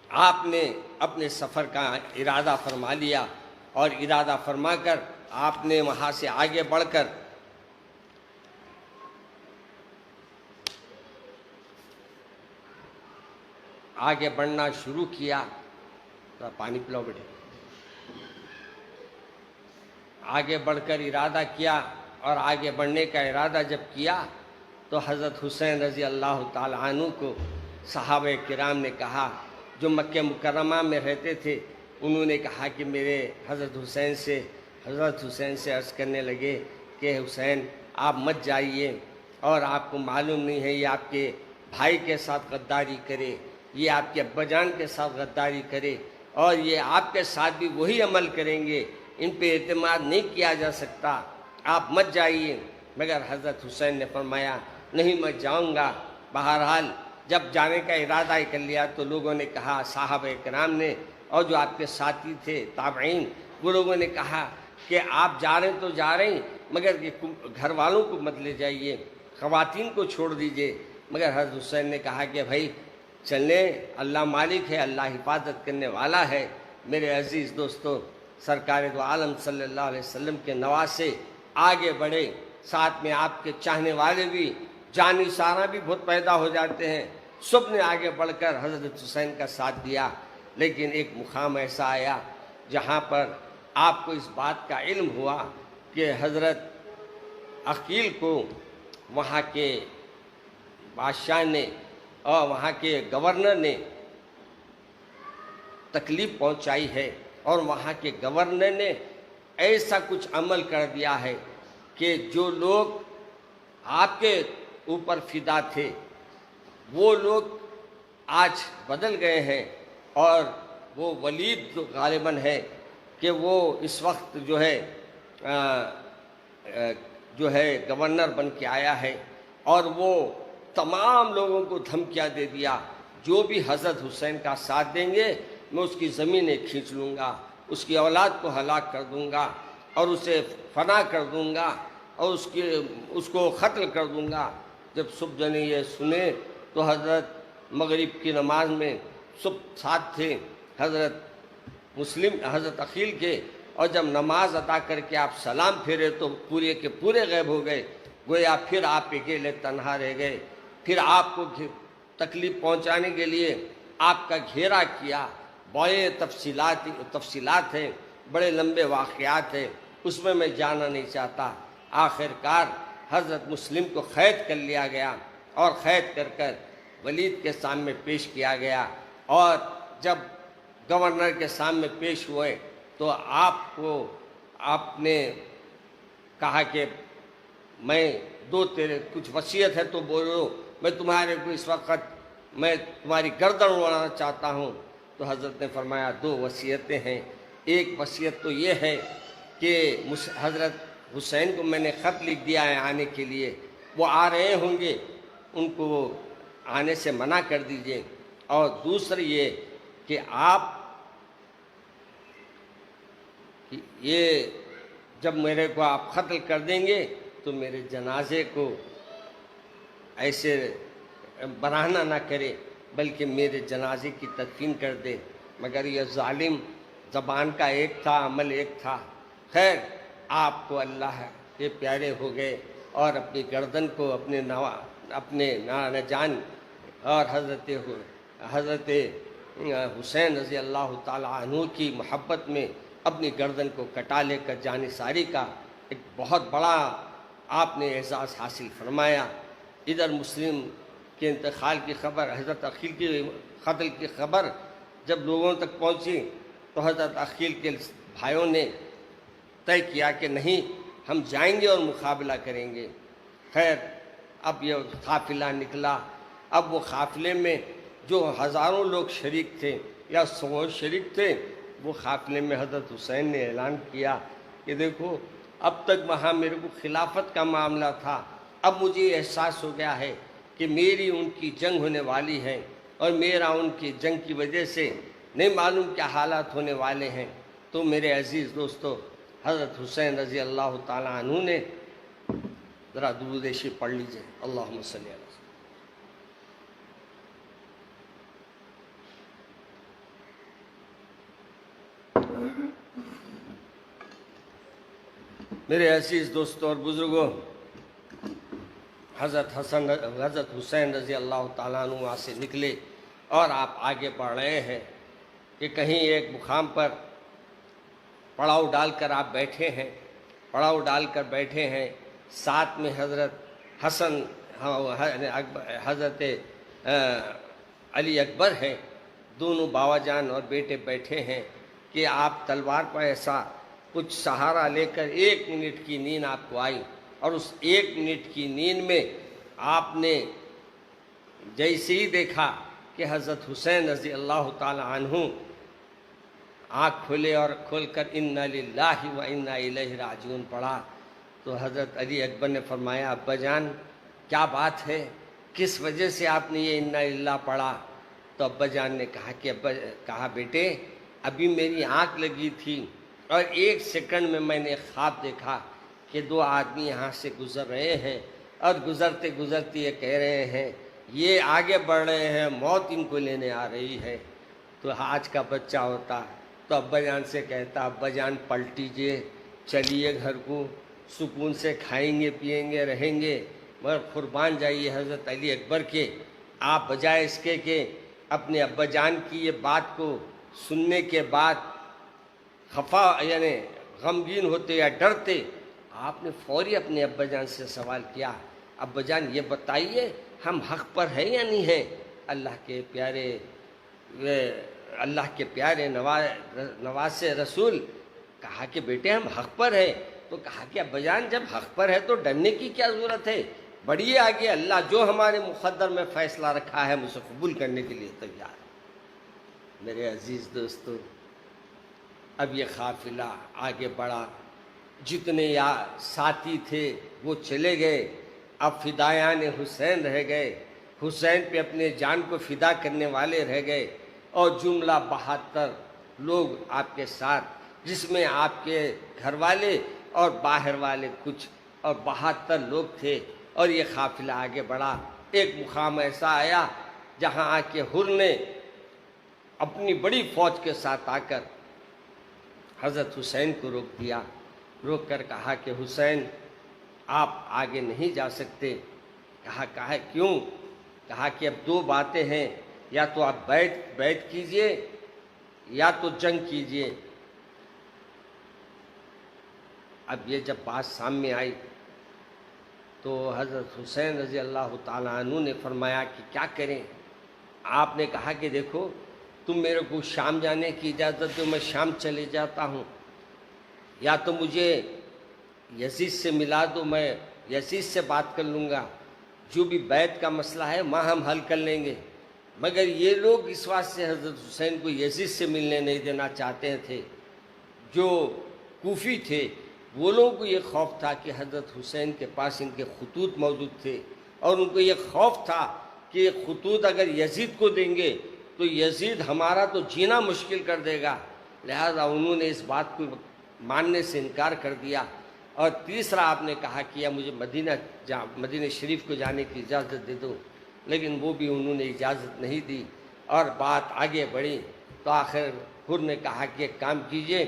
آپ نے اپنے سفر کا ارادہ فرما لیا، اور ارادہ فرما کر آپ نے وہاں سے آگے بڑھ کر آگے بڑھنا شروع کیا۔ پانی پلاؤ بیٹے۔ آگے بڑھ کر ارادہ کیا، اور آگے بڑھنے کا ارادہ جب کیا تو حضرت حسین رضی اللہ تعالیٰ عنہ کو صحابہ کرام نے کہا، جو مکہ مکرمہ میں رہتے تھے، انہوں نے کہا کہ میرے حضرت حسین سے عرض کرنے لگے کہ حسین آپ مت جائیے، اور آپ کو معلوم نہیں ہے یہ آپ کے بھائی کے ساتھ غداری کرے، یہ آپ کے ابا جان کے ساتھ غداری کرے، اور یہ آپ کے ساتھ بھی وہی عمل کریں گے، ان پہ اعتماد نہیں کیا جا سکتا، آپ مت جائیے۔ مگر حضرت حسین نے فرمایا نہیں میں جاؤں گا۔ بہرحال جب جانے کا ارادہ کر لیا تو لوگوں نے کہا، صحابہ کرام نے اور جو آپ کے ساتھی تھے تابعین، وہ لوگوں نے کہا کہ آپ جا رہے ہیں تو جا رہے ہیں، مگر گھر والوں کو مت لے جائیے، خواتین کو چھوڑ دیجئے۔ مگر حضرت حسین نے کہا کہ بھائی چلیں، اللہ مالک ہے، اللہ حفاظت کرنے والا ہے۔ میرے عزیز دوستو، سرکار دو عالم صلی اللہ علیہ وسلم کے نواسے آگے بڑھے، ساتھ میں آپ کے چاہنے والے بھی، جانی سارا بھی بہت پیدا ہو جاتے ہیں، سب نے آگے بڑھ کر حضرت حسین کا ساتھ دیا۔ لیکن ایک مقام ایسا آیا جہاں پر آپ کو اس بات کا علم ہوا کہ حضرت عقیل کو وہاں کے بادشاہ نے اور وہاں کے گورنر نے تکلیف پہنچائی ہے، اور وہاں کے گورنر نے ایسا کچھ عمل کر دیا ہے کہ جو لوگ آپ کے اوپر فدا تھے وہ لوگ آج بدل گئے ہیں، اور وہ ولید جو غالباً ہے کہ وہ اس وقت جو ہے گورنر بن کے آیا ہے، اور وہ تمام لوگوں کو دھمکیاں دے دیا جو بھی حضرت حسین کا ساتھ دیں گے میں اس کی زمینیں کھینچ لوں گا، اس کی اولاد کو ہلاک کر دوں گا، اور اسے فنا کر دوں گا، اور اس کو قتل کر دوں گا۔ جب سب جنے یہ سنے تو حضرت مغرب کی نماز میں سب ساتھ تھے حضرت عقیل کے، اور جب نماز ادا کر کے آپ سلام پھیرے تو پورے کے پورے غائب ہو گئے، گویا پھر آپ اکیلے تنہا رہ گئے۔ پھر آپ کو تکلیف پہنچانے کے لیے آپ کا گھیرا کیا، بڑے تفصیلات ہیں، بڑے لمبے واقعات ہیں، اس میں جانا نہیں چاہتا۔ آخر کار حضرت مسلم کو قید کر لیا گیا، اور قید کر ولید کے سامنے پیش کیا گیا، اور جب گورنر کے سامنے پیش ہوئے تو آپ نے کہا کہ میں تیرے کچھ وصیت ہے تو بولو، میں تمہارے کو اس وقت میں تمہاری گردن اڑانا چاہتا ہوں۔ تو حضرت نے فرمایا 2 وصیتیں ہیں، ایک وصیت تو یہ ہے کہ حضرت حسین کو میں نے خط لکھ دیا ہے آنے کے لیے، وہ آ رہے ہوں گے، ان کو آنے سے منع کر دیجئے، اور دوسری یہ کہ آپ یہ جب میرے کو آپ قتل کر دیں گے تو میرے جنازے کو ایسے برہنہ نہ کرے بلکہ میرے جنازے کی تدفین کر دے۔ مگر یہ ظالم زبان کا ایک تھا، عمل ایک تھا۔ خیر، آپ کو اللہ کے پیارے ہو گئے، اور اپنی گردن کو اپنے نانا جان اور حضرت حسین رضی اللہ تعالیٰ عنہ کی محبت میں اپنی گردن کو کٹا لے کر جانثاری کا ایک بہت بڑا آپ نے اعزاز حاصل فرمایا۔ ادھر مسلم کے انتقال کی خبر، حضرت عقیل کی قتل کی خبر جب لوگوں تک پہنچی تو حضرت عقیل کے بھائیوں نے طے کیا کہ نہیں، ہم جائیں گے اور مقابلہ کریں گے۔ خیر، اب یہ قافلہ نکلا۔ اب وہ قافلے میں جو ہزاروں لوگ شریک تھے یا 100 شریک تھے، وہ قافلے میں حضرت حسین نے اعلان کیا کہ دیکھو، اب تک وہاں میرے کو خلافت کا معاملہ تھا، اب مجھے احساس ہو گیا ہے کہ میری ان کی جنگ ہونے والی ہے، اور میرا ان کی جنگ کی وجہ سے نہیں معلوم کیا حالات ہونے والے ہیں۔ تو میرے عزیز دوستو، حضرت حسین رضی اللہ تعالیٰ عنہ نے ذرا درود شریف پڑھ لیجئے، اللہم صلی اللہ علیہ وسلم۔ میرے عزیز دوستوں اور بزرگوں، حضرت حسین رضی اللہ تعالیٰ عنہ وہاں سے نکلے اور آپ آگے بڑھ رہے ہیں کہ کہیں ایک مقام پر پڑاؤ ڈال کر آپ بیٹھے ہیں، ساتھ میں حضرت حضرت علی اکبر ہے، دونوں باوا جان اور بیٹے بیٹھے ہیں کہ آپ تلوار پر ایسا کچھ سہارا لے کر 1 منٹ کی نیند آپ کو آئی، اور اس 1 منٹ کی نیند میں آپ نے جیسے ہی دیکھا کہ حضرت حسین رضی اللہ تعالی عنہ آنکھ کھولے اور کھول کر انا للہ و انا الیہ راجعون پڑھا، تو حضرت علی اکبر نے فرمایا ابا جان کیا بات ہے، کس وجہ سے آپ نے یہ انا للہ پڑھا؟ تو ابا جان نے کہا بیٹے ابھی میری آنکھ لگی تھی اور 1 سیکنڈ میں میں نے خواب دیکھا کہ 2 آدمی یہاں سے گزر رہے ہیں اور گزرتے گزرتے یہ کہہ رہے ہیں یہ آگے بڑھ رہے ہیں، موت ان کو لینے آ رہی ہے۔ تو آج کا بچہ ہوتا تو ابا جان سے کہتا ابا جان پلٹیجئے، چلیے گھر کو، سکون سے کھائیں گے پیئیں گے رہیں گے، مگر قربان جائیے حضرت علی اکبر کے، آپ بجائے اس کے کہ اپنے ابا جان کی یہ بات کو سننے کے بعد خفا یعنی غمگین ہوتے یا ڈرتے، آپ نے فوری اپنے ابا جان سے سوال کیا ابا جان یہ بتائیے ہم حق پر ہیں یا نہیں ہیں؟ اللہ کے پیارے نواز رسول کہا کہ بیٹے ہم حق پر ہیں، تو کہا کہ ابا جان جب حق پر ہے تو ڈرنے کی کیا ضرورت ہے، بڑھیے آگے، اللہ جو ہمارے مقدر میں فیصلہ رکھا ہے ہم اسے قبول کرنے کے لیے تیار ہیں۔ میرے عزیز دوستو، اب یہ قافلہ آگے بڑھا، جتنے ساتھی تھے وہ چلے گئے، اب فدایان حسین رہ گئے، حسین پہ اپنے جان کو فدا کرنے والے رہ گئے، اور جملہ 72 لوگ آپ کے ساتھ، جس میں آپ کے گھر والے اور باہر والے کچھ، اور 72 لوگ تھے، اور یہ قافلہ آگے بڑھا۔ ایک مقام ایسا آیا جہاں آ کے حر نے اپنی بڑی فوج کے ساتھ آ کر حضرت حسین کو روک دیا، روک کر کہا کہ حسین آپ آگے نہیں جا سکتے۔ کہا کیوں؟ کہا کہ اب 2 باتیں ہیں، یا تو آپ بیعت کیجئے یا تو جنگ کیجئے۔ اب یہ جب بات سامنے آئی تو حضرت حسین رضی اللہ تعالیٰ عنہ نے فرمایا کہ کیا کریں؟ آپ نے کہا کہ دیکھو تم میرے کو شام جانے کی اجازت دو، میں شام چلے جاتا ہوں، یا تو مجھے یزید سے ملا دو، میں یزید سے بات کر لوں گا، جو بھی بیعت کا مسئلہ ہے وہاں ہم حل کر لیں گے۔ مگر یہ لوگ اس واسطے حضرت حسین کو یزید سے ملنے نہیں دینا چاہتے تھے، جو کوفی تھے وہ لوگوں کو یہ خوف تھا کہ حضرت حسین کے پاس ان کے خطوط موجود تھے، اور ان کو یہ خوف تھا کہ یہ خطوط اگر یزید کو دیں گے تو یزید ہمارا تو جینا مشکل کر دے گا، لہذا انہوں نے اس بات کو ماننے سے انکار کر دیا۔ اور تیسرا آپ نے کہا کہ مجھے مدینہ شریف کو جانے کی اجازت دے دو، لیکن وہ بھی انہوں نے اجازت نہیں دی، اور بات آگے بڑھی تو آخر حر نے کہا کہ ایک کام کیجئے،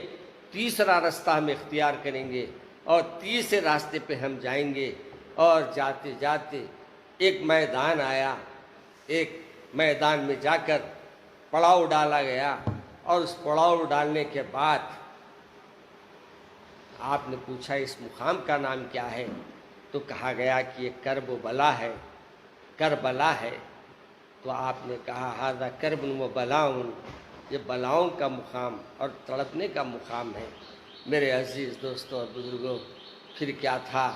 تیسرا راستہ ہم اختیار کریں گے اور تیسرے راستے پہ ہم جائیں گے۔ اور جاتے جاتے ایک میدان آیا، ایک میدان میں جا کر پڑاؤ ڈالا گیا، اور اس پڑاؤ ڈالنے کے بعد آپ نے پوچھا اس مقام کا نام کیا ہے؟ تو کہا گیا کہ یہ کرب و بلا ہے، کربلا ہے۔ تو آپ نے کہا ھذا کرب و بلاؤن، یہ بلاؤں کا مقام اور تڑپنے کا مقام ہے۔ میرے عزیز دوستوں اور بزرگوں، پھر کیا تھا،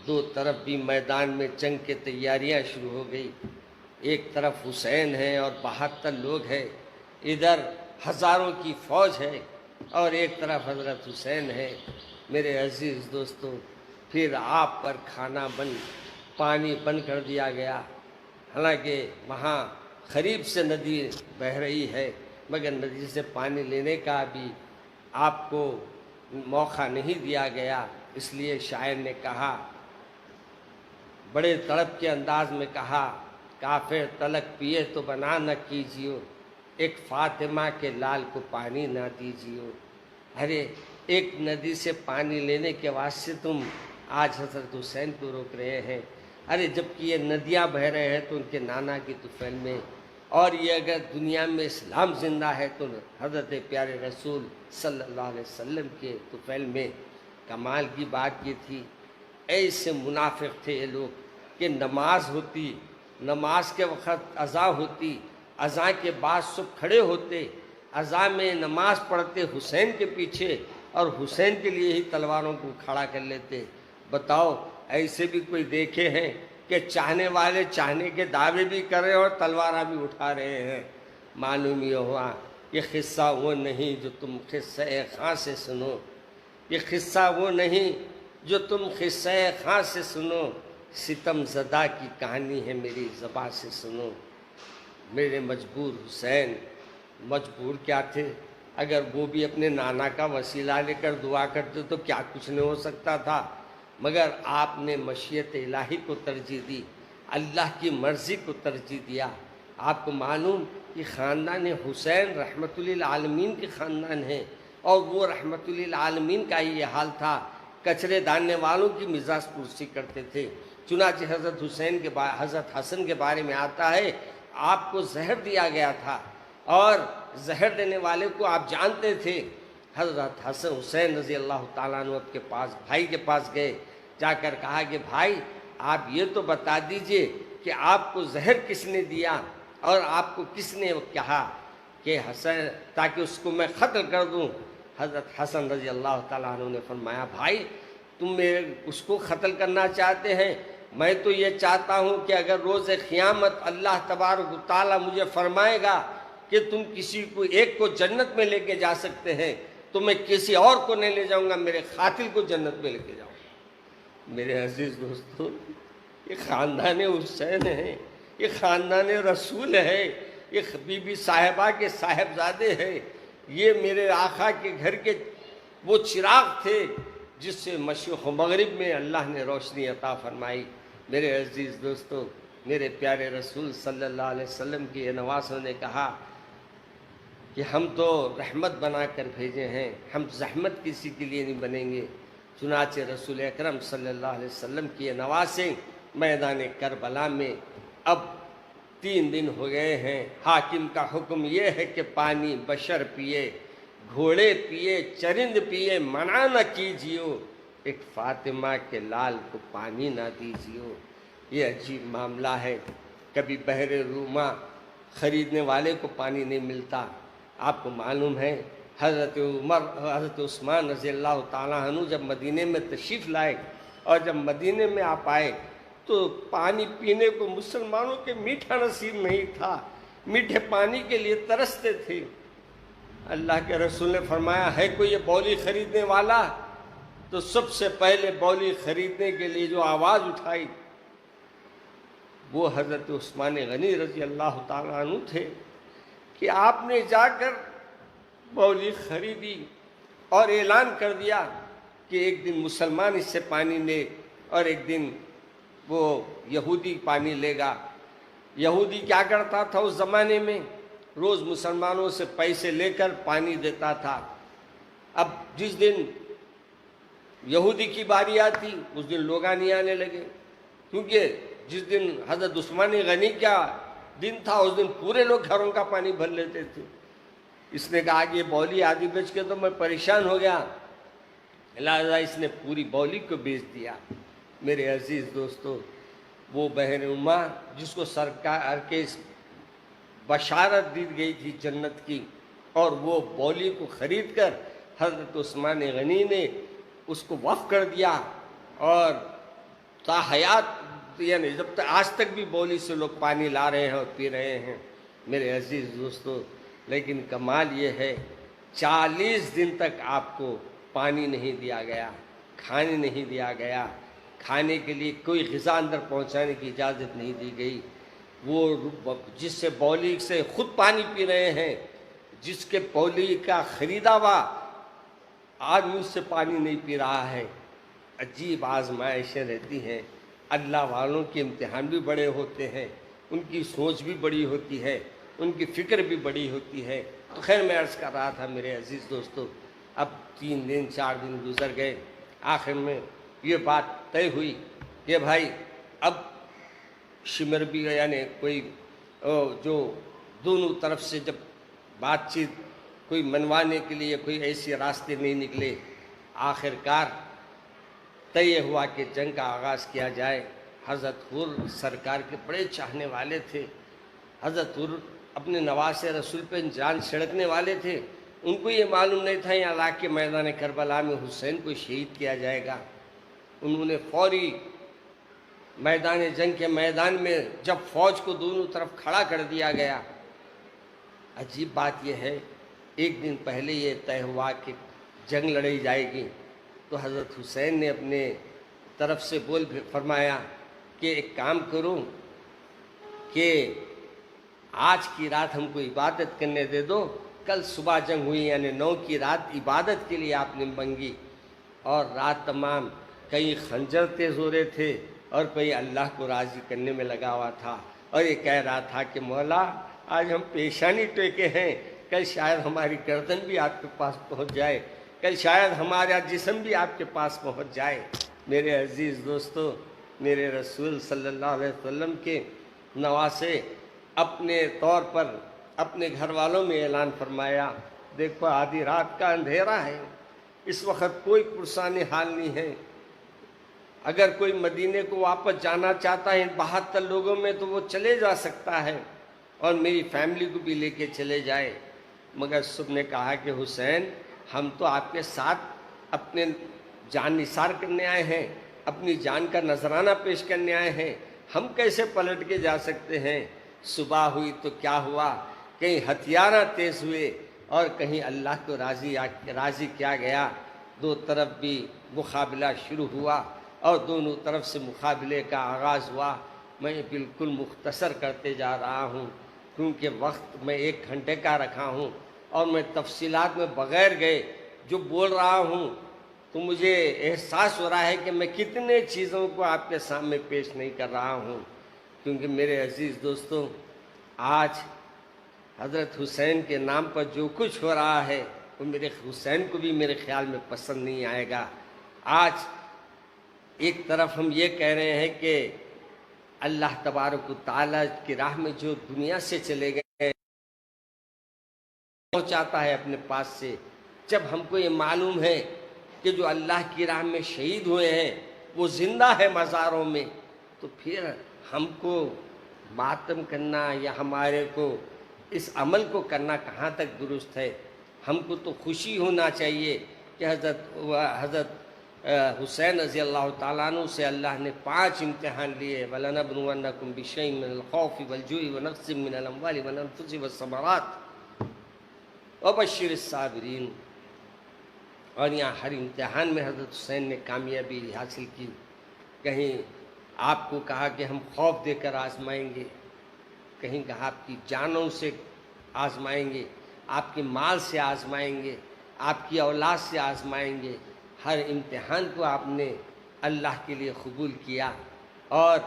2 طرف بھی میدان میں جنگ کی تیاریاں شروع ہو گئی، ایک طرف حسین ہے اور 72 لوگ ہیں، ادھر ہزاروں کی فوج ہے، اور ایک طرف حضرت حسین ہے۔ میرے عزیز دوستوں، پھر آپ پر کھانا پانی بند کر دیا گیا، حالانکہ وہاں قریب سے ندی بہہ رہی ہے، مگر ندی سے پانی لینے کا بھی آپ کو موقع نہیں دیا گیا۔ اس لیے شاعر نے کہا، بڑے تڑپ کے انداز میں کہا، کافر تلک پیے تو بنا نہ کیجیو، ایک فاطمہ کے لال کو پانی نہ دیجیو۔ ارے ایک ندی سے پانی لینے کے واسطے تم آج حضرت حسین کو روک رہے ہیں، ارے جبکہ یہ ندیاں بہہ رہے ہیں تو ان کے نانا کی طفیل میں، اور یہ اگر دنیا میں اسلام زندہ ہے تو حضرت پیارے رسول صلی اللہ علیہ وسلم کے طفیل میں۔ کمال کی بات یہ تھی، ایسے منافق تھے یہ لوگ کہ نماز ہوتی، نماز کے وقت اذان ہوتی، اذان کے بعد سب کھڑے ہوتے، اذان میں نماز پڑھتے حسین کے پیچھے، اور حسین کے لیے ہی تلواروں کو کھڑا کر لیتے۔ بتاؤ ایسے بھی کوئی دیکھے ہیں کہ چاہنے والے چاہنے کے دعوے بھی کر رہے ہیں اور تلواریں بھی اٹھا رہے ہیں۔ معلوم یہ ہوا یہ قصہ وہ نہیں جو تم قصہ خاں سے سنو، یہ قصہ وہ نہیں جو تم قصہ خاں سے سنو، ستم زدہ کی کہانی ہے میری زباں سے سنو۔ میرے مجبور حسین مجبور کیا تھے؟ اگر وہ بھی اپنے نانا کا وسیلہ لے کر دعا کرتے تو کیا کچھ نہیں ہو سکتا تھا، مگر آپ نے مشیت الہی کو ترجیح دی، اللہ کی مرضی کو ترجیح دیا۔ آپ کو معلوم کہ خاندان حسین رحمت للعالمین کے خاندان ہے، اور وہ رحمت للعالمین کا ہی یہ حال تھا، کچرے ڈالنے والوں کی مزاج پرسی کرتے تھے۔ چنانچہ حضرت حسن کے بارے میں آتا ہے آپ کو زہر دیا گیا تھا، اور زہر دینے والے کو آپ جانتے تھے۔ حضرت حسین رضی اللہ تعالیٰ عنہ کے پاس بھائی کے پاس گئے، جا کر کہا کہ بھائی آپ یہ تو بتا دیجئے کہ آپ کو زہر کس نے دیا اور آپ کو کس نے کہا کہ حسین، تاکہ اس کو میں قتل کر دوں۔ حضرت حسن رضی اللہ تعالیٰ عنہ نے فرمایا بھائی تم اس کو قتل کرنا چاہتے ہیں، میں تو یہ چاہتا ہوں کہ اگر روز قیامت اللہ تبارک و تعالیٰ مجھے فرمائے گا کہ تم کسی کو ایک کو جنت میں لے کے جا سکتے ہیں تو میں کسی اور کو نہیں لے جاؤں گا، میرے قاتل کو جنت میں لے کے جاؤں گا۔ میرے عزیز دوستو، یہ خاندان حسین ہے، یہ خاندان رسول ہے، یہ بی بی صاحبہ کے صاحبزادے ہیں، یہ میرے آقا کے گھر کے وہ چراغ تھے جس سے مشرق و مغرب میں اللہ نے روشنی عطا فرمائی۔ میرے عزیز دوستو، میرے پیارے رسول صلی اللہ علیہ وسلم کی یہ نواسوں نے کہا کہ ہم تو رحمت بنا کر بھیجے ہیں، ہم زحمت کسی کے لیے نہیں بنیں گے۔ چنانچہ رسول اکرم صلی اللہ علیہ وسلم کی یہ نواسیں میدان کربلا میں اب 3 دن ہو گئے ہیں۔ حاکم کا حکم یہ ہے کہ پانی بشر پیے، گھوڑے پیے، چرند پیے، منع نہ کیجیو، ایک فاطمہ کے لال کو پانی نہ دیجیو۔ یہ عجیب معاملہ ہے، کبھی بحر روما خریدنے والے کو پانی نہیں ملتا۔ آپ کو معلوم ہے حضرت عثمان رضی اللہ تعالیٰ عنہ جب مدینے میں تشریف لائے اور جب مدینے میں آپ آئے تو پانی پینے کو مسلمانوں کے میٹھا نصیب نہیں تھا، میٹھے پانی کے لیے ترستے تھے۔ اللہ کے رسول نے فرمایا ہے کوئی یہ بولی خریدنے والا؟ تو سب سے پہلے بولی خریدنے کے لیے جو آواز اٹھائی وہ حضرت عثمان غنی رضی اللہ تعالیٰ عنہ تھے کہ آپ نے جا کر بولی خریدی اور اعلان کر دیا کہ ایک دن مسلمان اس سے پانی لے اور ایک دن وہ یہودی پانی لے گا۔ یہودی کیا کرتا تھا اس زمانے میں؟ روز مسلمانوں سے پیسے لے کر پانی دیتا تھا۔ اب جس دن یہودی کی باری آتی اس دن لوگ نہیں آنے لگے، کیونکہ جس دن حضرت عثمان غنی کا دن تھا اس دن پورے لوگ گھروں کا پانی بھر لیتے تھے۔ اس نے کہا کہ یہ بولی آدھی بیچ کے تو میں پریشان ہو گیا، لہذا اس نے پوری بولی کو بیچ دیا۔ میرے عزیز دوستو، وہ بحر روما جس کو سرکار کے بشارت دی گئی تھی جنت کی، اور وہ بولی کو خرید کر حضرت عثمان غنی نے اس کو وقف کر دیا، اور تا حیات یعنی جب تک آج تک بھی بولی سے لوگ پانی لا رہے ہیں اور پی رہے ہیں۔ میرے عزیز دوستو، لیکن کمال یہ ہے 40 دن تک آپ کو پانی نہیں دیا گیا، کھانے نہیں دیا گیا، کھانے کے لیے کوئی غذا اندر پہنچانے کی اجازت نہیں دی گئی۔ وہ جس سے بولی سے خود پانی پی رہے ہیں، جس کے بولی کا خریدا ہوا آدمی اس سے پانی نہیں پی رہا ہے۔ عجیب آزمائشیں رہتی ہیں۔ اللہ والوں کے امتحان بھی بڑے ہوتے ہیں، ان کی سوچ بھی بڑی ہوتی ہے، ان کی فکر بھی بڑی ہوتی ہے۔ تو خیر میں عرض کر رہا تھا میرے عزیز دوستو، اب 3 دن 4 دن گزر گئے، آخر میں یہ بات طے ہوئی کہ بھائی اب شمر بھی یعنی کوئی جو دونوں طرف سے جب بات چیت کوئی منوانے کے لیے کوئی ایسے راستے نہیں نکلے، آخر کار طے ہوا کہ جنگ کا آغاز کیا جائے۔ حضرت حر سرکار کے بڑے چاہنے والے تھے، حضرت حر اپنے نواسے رسول پہ جان چھڑکنے والے تھے۔ ان کو یہ معلوم نہیں تھا یہاں لا کے میدان کربلا میں حسین کو شہید کیا جائے گا۔ انہوں نے فوری میدان جنگ کے میدان میں جب فوج کو دونوں طرف کھڑا کر دیا گیا، عجیب بات یہ ہے، ایک دن پہلے یہ طے ہوا کہ جنگ لڑی جائے گی، تو حضرت حسین نے اپنے طرف سے فرمایا کہ ایک کام کروں کہ آج کی رات ہم کو عبادت کرنے دے دو، کل صبح جنگ ہوئی، یعنی 9 کی رات عبادت کے لیے آپ نے منگی، اور رات تمام کئی خنجر تیز ہو رہے تھے اور کوئی اللہ کو راضی کرنے میں لگا ہوا تھا، اور یہ کہہ رہا تھا کہ مولا آج ہم پیشانی ٹیکے ہیں، کل شاید ہماری گردن بھی آپ کے پاس پہنچ جائے، کل شاید ہمارا جسم بھی آپ کے پاس پہنچ جائے۔ میرے عزیز دوستو، میرے رسول صلی اللہ علیہ وسلم کے نواسے اپنے طور پر اپنے گھر والوں میں اعلان فرمایا، دیکھو آدھی رات کا اندھیرا ہے، اس وقت کوئی پرسان حال نہیں ہے، اگر کوئی مدینے کو واپس جانا چاہتا ہے 72 لوگوں میں تو وہ چلے جا سکتا ہے، اور میری فیملی کو بھی لے کے چلے جائے۔ مگر سب نے کہا کہ حسین، ہم تو آپ کے ساتھ اپنے جان نثار کرنے آئے ہیں، اپنی جان کا نذرانہ پیش کرنے آئے ہیں، ہم کیسے پلٹ کے جا سکتے ہیں؟ صبح ہوئی تو کیا ہوا، کہیں ہتھیار تیز ہوئے اور کہیں اللہ کو راضی کیا گیا، دو طرف بھی مقابلہ شروع ہوا اور دونوں طرف سے مقابلے کا آغاز ہوا۔ میں بالکل مختصر کرتے جا رہا ہوں کیونکہ وقت میں 1 گھنٹے کا رکھا ہوں، اور میں تفصیلات میں بغیر گئے جو بول رہا ہوں تو مجھے احساس ہو رہا ہے کہ میں کتنے چیزوں کو آپ کے سامنے پیش نہیں کر رہا ہوں، کیونکہ میرے عزیز دوستو، آج حضرت حسین کے نام پر جو کچھ ہو رہا ہے وہ میرے حسین کو بھی میرے خیال میں پسند نہیں آئے گا۔ آج ایک طرف ہم یہ کہہ رہے ہیں کہ اللہ تبارک و تعالیٰ کی راہ میں جو دنیا سے چلے گئے پہنچاتا ہے اپنے پاس سے، جب ہم کو یہ معلوم ہے کہ جو اللہ کی راہ میں شہید ہوئے ہیں وہ زندہ ہے مزاروں میں، تو پھر ہم کو ماتم کرنا یا ہمارے کو اس عمل کو کرنا کہاں تک درست ہے؟ ہم کو تو خوشی ہونا چاہیے کہ حضرت حسین رضی اللہ تعالیٰ عنہ سے اللہ نے 5 امتحان لیے، وَلَنَبْلُوَنَّكُمْ بِشَيْءٍ مِّنَ الْخَوْفِ وَالْجُوعِ وَنَقْصٍ مِّنَ الْأَمْوَالِ وَالْأَنفُسِ وَالثَّمَرَاتِ وَبَشِّرِ الصَّابِرِينَ۔ اور یہاں ہر امتحان میں حضرت حسین نے کامیابی حاصل کی۔ کہیں آپ کو کہا کہ ہم خوف دے کر آزمائیں گے، کہیں کہا آپ کی جانوں سے آزمائیں گے، آپ کے مال سے آزمائیں گے، آپ کی اولاد سے آزمائیں گے۔ ہر امتحان کو آپ نے اللہ کے لیے قبول کیا، اور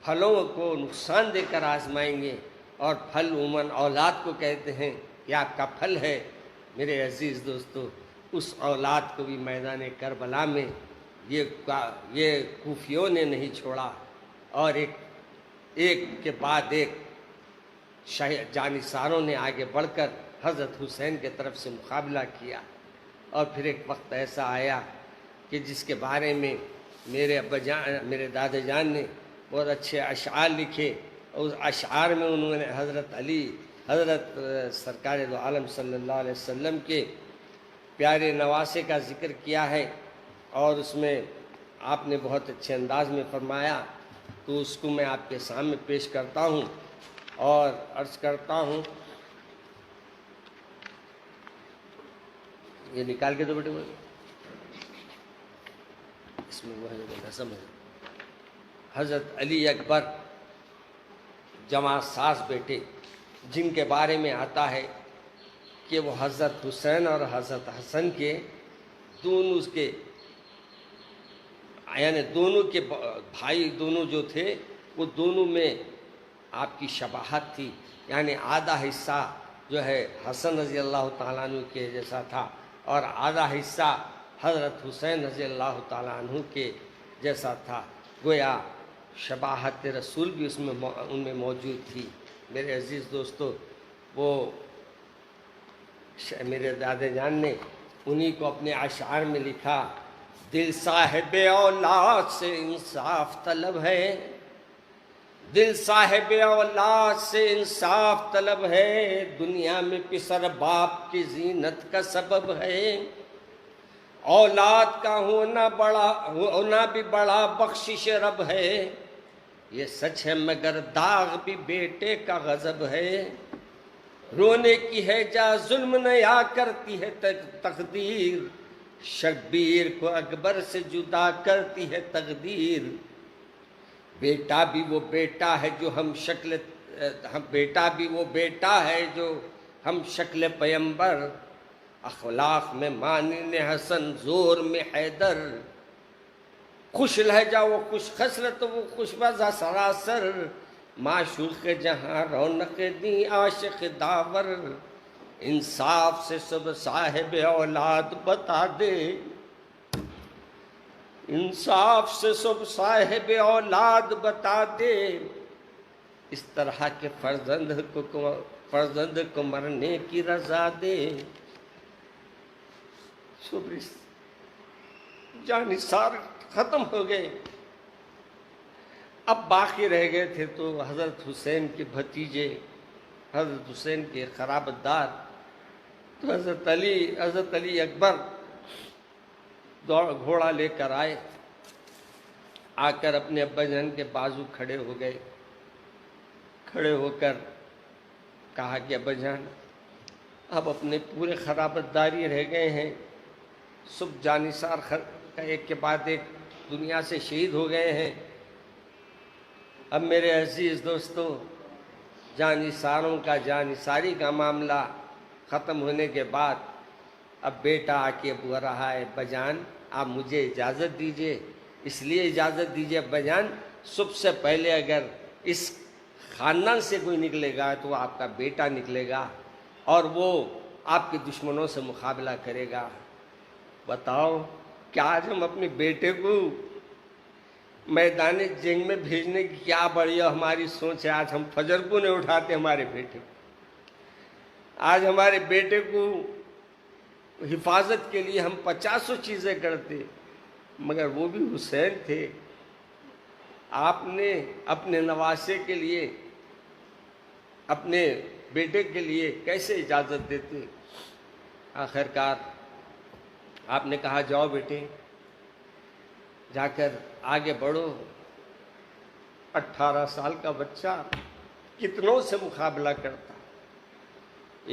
پھلوں کو نقصان دے کر آزمائیں گے، اور پھل عموماً اولاد کو کہتے ہیں کہ آپ کا پھل ہے۔ میرے عزیز دوستو، اس اولاد کو بھی میدان کربلا میں یہ کوفیوں نے نہیں چھوڑا، اور ایک کے بعد ایک جانثاروں نے آگے بڑھ کر حضرت حسین کے طرف سے مقابلہ کیا۔ اور پھر ایک وقت ایسا آیا کہ جس کے بارے میں میرے دادا جان نے بہت اچھے اشعار لکھے، اور اس اشعار میں انہوں نے حضرت سرکار دو عالم صلی اللہ علیہ وسلم کے پیارے نواسے کا ذکر کیا ہے، اور اس میں آپ نے بہت اچھے انداز میں فرمایا، تو اس کو میں آپ کے سامنے پیش کرتا ہوں اور عرض کرتا ہوں۔ یہ نکال کے دو بیٹے، اس میں وہ ہے سمجھ۔ حضرت علی اکبر جماعت ساز بیٹے، جن کے بارے میں آتا ہے کہ وہ حضرت حسین اور حضرت حسن کے دونوں کے بھائی دونوں جو تھے، وہ دونوں میں آپ کی شباہت تھی، یعنی آدھا حصہ جو ہے حسن رضی اللہ تعالیٰ عنہ کے جیسا تھا، اور آدھا حصہ حضرت حسین رضی اللہ تعالیٰ عنہ کے جیسا تھا۔ گویا شباہت رسول بھی ان میں موجود تھی۔ میرے عزیز دوستو، وہ میرے دادا جان نے انہی کو اپنے اشعار میں لکھا، دل صاحب اولاد سے انصاف طلب ہے، دل صاحب اولاد سے انصاف طلب ہے، دنیا میں پسر باپ کی زینت کا سبب ہے، اولاد کا ہونا بھی بڑا بخشش رب ہے، یہ سچ ہے مگر داغ بھی بیٹے کا غضب ہے، رونے کی ہے جا ظلم نیا کرتی ہے تقدیر، شبیر کو اکبر سے جدا کرتی ہے تقدیر، بیٹا بھی وہ بیٹا ہے جو بیٹا بھی وہ بیٹا ہے جو ہم شکل پیمبر، اخلاق میں مانن حسن زور میں حیدر، خوش لہجہ وہ خوش خصلت وہ خوش مزہ سراسر، معشوق جہاں رونق دی عاشق داور، انصاف سے سب صاحب اولاد بتا دے، انصاف سے سب صاحب اولاد بتا دے، اس طرح کے فرزند کو مرنے کی رضا دے۔ جانثار ختم ہو گئے، اب باقی رہ گئے تھے تو حضرت حسین کے بھتیجے، حضرت حسین کے قرابت دار، تو حضرت علی اکبر گھوڑا لے کر آئے، آ کر اپنے ابا جان کے بازو کھڑے ہو گئے، کھڑے ہو کر کہا کہ ابا جان اب اپنے پورے قرابت داری رہ گئے ہیں، سب جانثار کا ایک کے بعد ایک دنیا سے شہید ہو گئے ہیں، اب میرے عزیز دوستو جانثاروں کا جانثاری کا معاملہ ختم ہونے کے بعد اب بیٹا آ کے بول رہا ہے ابا جان آپ مجھے اجازت دیجئے، اس لیے اجازت دیجئے ابا جان سب سے پہلے اگر اس خاندان سے کوئی نکلے گا تو آپ کا بیٹا نکلے گا اور وہ آپ کے دشمنوں سے مقابلہ کرے گا۔ بتاؤ کہ آج ہم اپنے بیٹے کو میدان جنگ میں بھیجنے کی کیا بڑھیا ہماری سوچ ہے، آج ہم فجر کو نہیں اٹھاتے ہمارے بیٹے کو، آج ہمارے بیٹے کو حفاظت کے لیے ہم 50 چیزیں کرتے، مگر وہ بھی حسین تھے، آپ نے اپنے نواسے کے لیے اپنے بیٹے کے لیے کیسے اجازت دیتے؟ آخر کار آپ نے کہا جاؤ بیٹے جا کر آگے بڑھو، 18 سال کا بچہ کتنوں سے مقابلہ کرتا،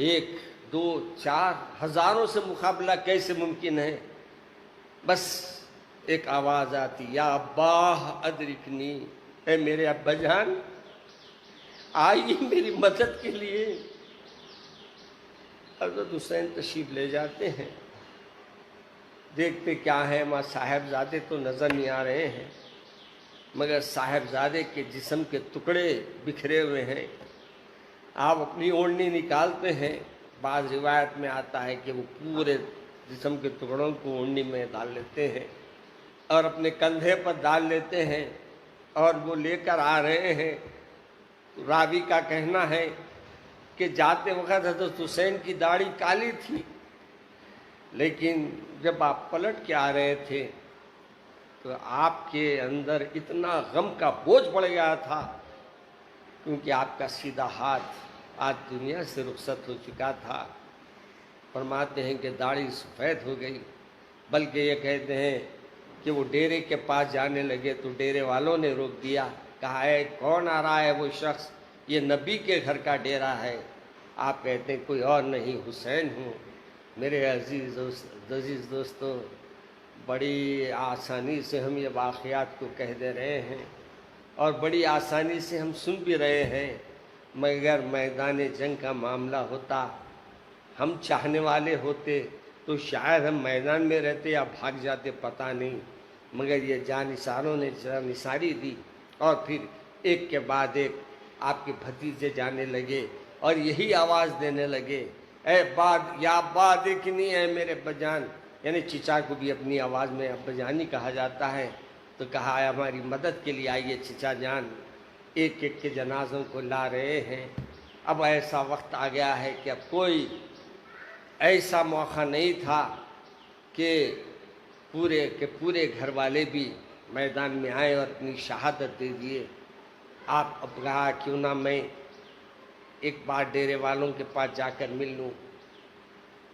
1 2 4 ہزاروں سے مقابلہ کیسے ممکن ہے؟ بس ایک آواز آتی یا ابا ادرکنی، اے میرے ابا جان آئیے میری مدد کے لیے۔ حضرت حسین تشریف لے جاتے ہیں، دیکھتے کیا ہے وہاں صاحبزادے تو نظر نہیں آ رہے ہیں، مگر صاحبزادے کے جسم کے ٹکڑے بکھرے ہوئے ہیں، آپ اپنی اوڑھنی نکالتے ہیں، بعض روایت میں آتا ہے کہ وہ پورے جسم کے ٹکڑوں کو اوڑھنی میں ڈال لیتے ہیں اور اپنے کندھے پر ڈال لیتے ہیں اور وہ لے کر آ رہے ہیں۔ راوی کا کہنا ہے کہ جاتے وقت حضرت حسین کی داڑھی کالی تھی، لیکن جب آپ پلٹ کے آ رہے تھے تو آپ کے اندر اتنا غم کا بوجھ پڑ گیا تھا، کیونکہ آپ کا سیدھا ہاتھ آج دنیا سے رخصت ہو چکا تھا۔ فرماتے ہیں کہ داڑھی سفید ہو گئی، بلکہ یہ کہتے ہیں کہ وہ ڈیرے کے پاس جانے لگے تو ڈیرے والوں نے روک دیا، کہا اے کون آ رہا ہے؟ وہ شخص یہ نبی کے گھر کا ڈیرا ہے۔ آپ کہتے ہیں کوئی اور نہیں، حسین ہوں۔ میرے عزیز دوستو بڑی آسانی سے ہم یہ واقعات کو کہہ دے رہے ہیں اور بڑی آسانی سے ہم سن بھی رہے ہیں، مگر میدان جنگ کا معاملہ ہوتا، ہم چاہنے والے ہوتے تو شاید ہم میدان میں رہتے یا بھاگ جاتے، پتہ نہیں، مگر یہ جانثاروں نے جانثاری دی اور پھر ایک کے بعد ایک آپ کے بھتیجے جانے لگے اور یہی آواز دینے لگے، اے یا ابا دیکھنی ہے میرے ابا جان، یعنی چچا کو بھی اپنی آواز میں ابا جانی کہا جاتا ہے، تو کہا ہماری مدد کے لیے آئیے چچا جان، ایک ایک کے جنازوں کو لا رہے ہیں۔ اب ایسا وقت آ گیا ہے کہ اب کوئی ایسا موقع نہیں تھا کہ پورے گھر والے بھی میدان میں آئے اور اپنی شہادت دے دیے۔ آپ اب کہا کیوں نہ میں ایک بار ڈیرے والوں کے پاس جا کر مل لوں۔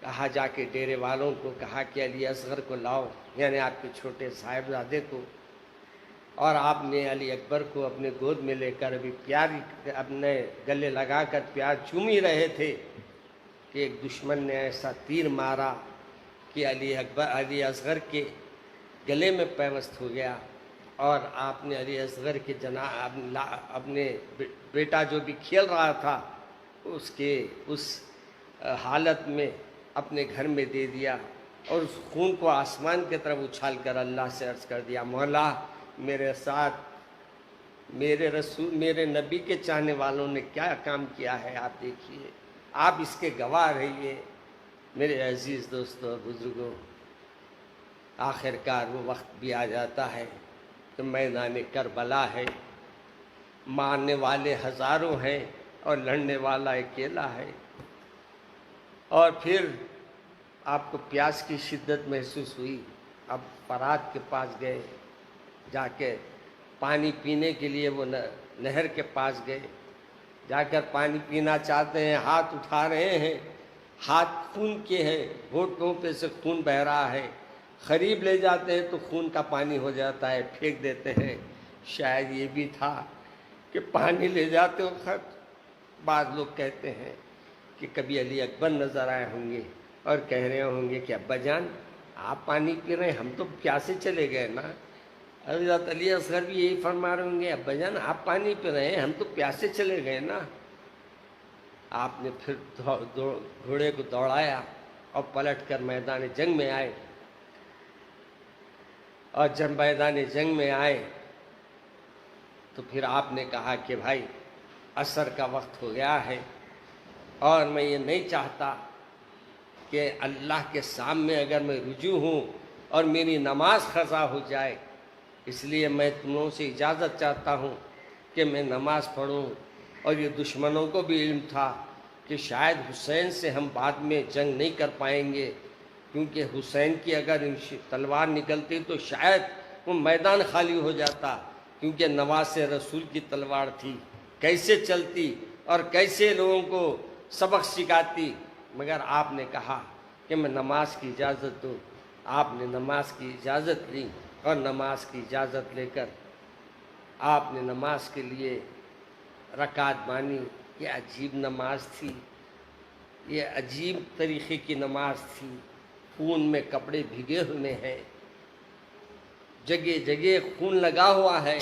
کہا جا کے ڈیرے والوں کو، کہا کہ علی اصغر کو لاؤ، یعنی آپ کے چھوٹے صاحبزادے کو، اور آپ نے علی اکبر کو اپنے گود میں لے کر ابھی پیار اپنے گلے لگا کر پیار چوم ہی رہے تھے کہ ایک دشمن نے ایسا تیر مارا کہ علی اصغر کے گلے میں پیوست ہو گیا، اور آپ نے علی اصغر کے اپنے بیٹا جو بھی کھیل رہا تھا اس حالت میں اپنے گھر میں دے دیا، اور اس خون کو آسمان کی طرف اچھال کر اللہ سے عرض کر دیا، مولا میرے ساتھ میرے نبی کے چاہنے والوں نے کیا کام کیا ہے، آپ دیکھیے، آپ اس کے گواہ رہیے۔ میرے عزیز دوستو اور بزرگوں، آخر کار وہ وقت بھی آ جاتا ہے کہ میدان کربلا ہے، مارنے والے ہزاروں ہیں اور لڑنے والا اکیلا ہے، اور پھر آپ کو پیاس کی شدت محسوس ہوئی، اب فرات کے پاس گئے، جا کے پانی پینے کے لیے وہ نہر کے پاس گئے، جا کر پانی پینا چاہتے ہیں، ہاتھ اٹھا رہے ہیں، ہاتھ خون کے ہیں، ہونٹوں پہ سے خون بہہ رہا ہے، قریب لے جاتے ہیں تو خون کا پانی ہو جاتا ہے، پھینک دیتے ہیں۔ شاید یہ بھی تھا کہ پانی لے جاتے وقت بعض لوگ کہتے ہیں کہ کبھی علی اکبر نظر آئے ہوں گے اور کہہ رہے ہوں گے کہ ابا جان آپ پانی پی رہے ہیں، ہم تو پیاسے چلے گئے نا۔ حضرت علی اصغر بھی یہی فرما رہے ہوں گے، ابا جان آپ پانی پی رہے ہیں، ہم تو پیاسے چلے گئے نا۔ آپ نے پھر گھوڑے کو دوڑایا اور پلٹ کر میدان جنگ میں آئے، اور جب میدان جنگ میں آئے تو پھر آپ نے کہا کہ بھائی عصر کا وقت ہو گیا ہے، اور میں یہ نہیں چاہتا کہ اللہ کے سامنے اگر میں رجوع ہوں اور میری نماز قضا ہو جائے، اس لیے میں تمہوں سے اجازت چاہتا ہوں کہ میں نماز پڑھوں۔ اور یہ دشمنوں کو بھی علم تھا کہ شاید حسین سے ہم بعد میں جنگ نہیں کر پائیں گے، کیونکہ حسین کی اگر تلوار نکلتی تو شاید وہ میدان خالی ہو جاتا، کیونکہ نواز رسول کی تلوار تھی، کیسے چلتی اور کیسے لوگوں کو سبق سکھاتی۔ مگر آپ نے کہا کہ میں نماز کی اجازت دوں۔ آپ نے نماز کی اجازت لی، اور نماز کی اجازت لے کر آپ نے نماز کے لیے رکعت مانی۔ یہ عجیب نماز تھی، یہ عجیب طریقے کی نماز تھی، خون میں کپڑے بھیگے ہوئے ہیں، جگہ جگہ خون لگا ہوا ہے،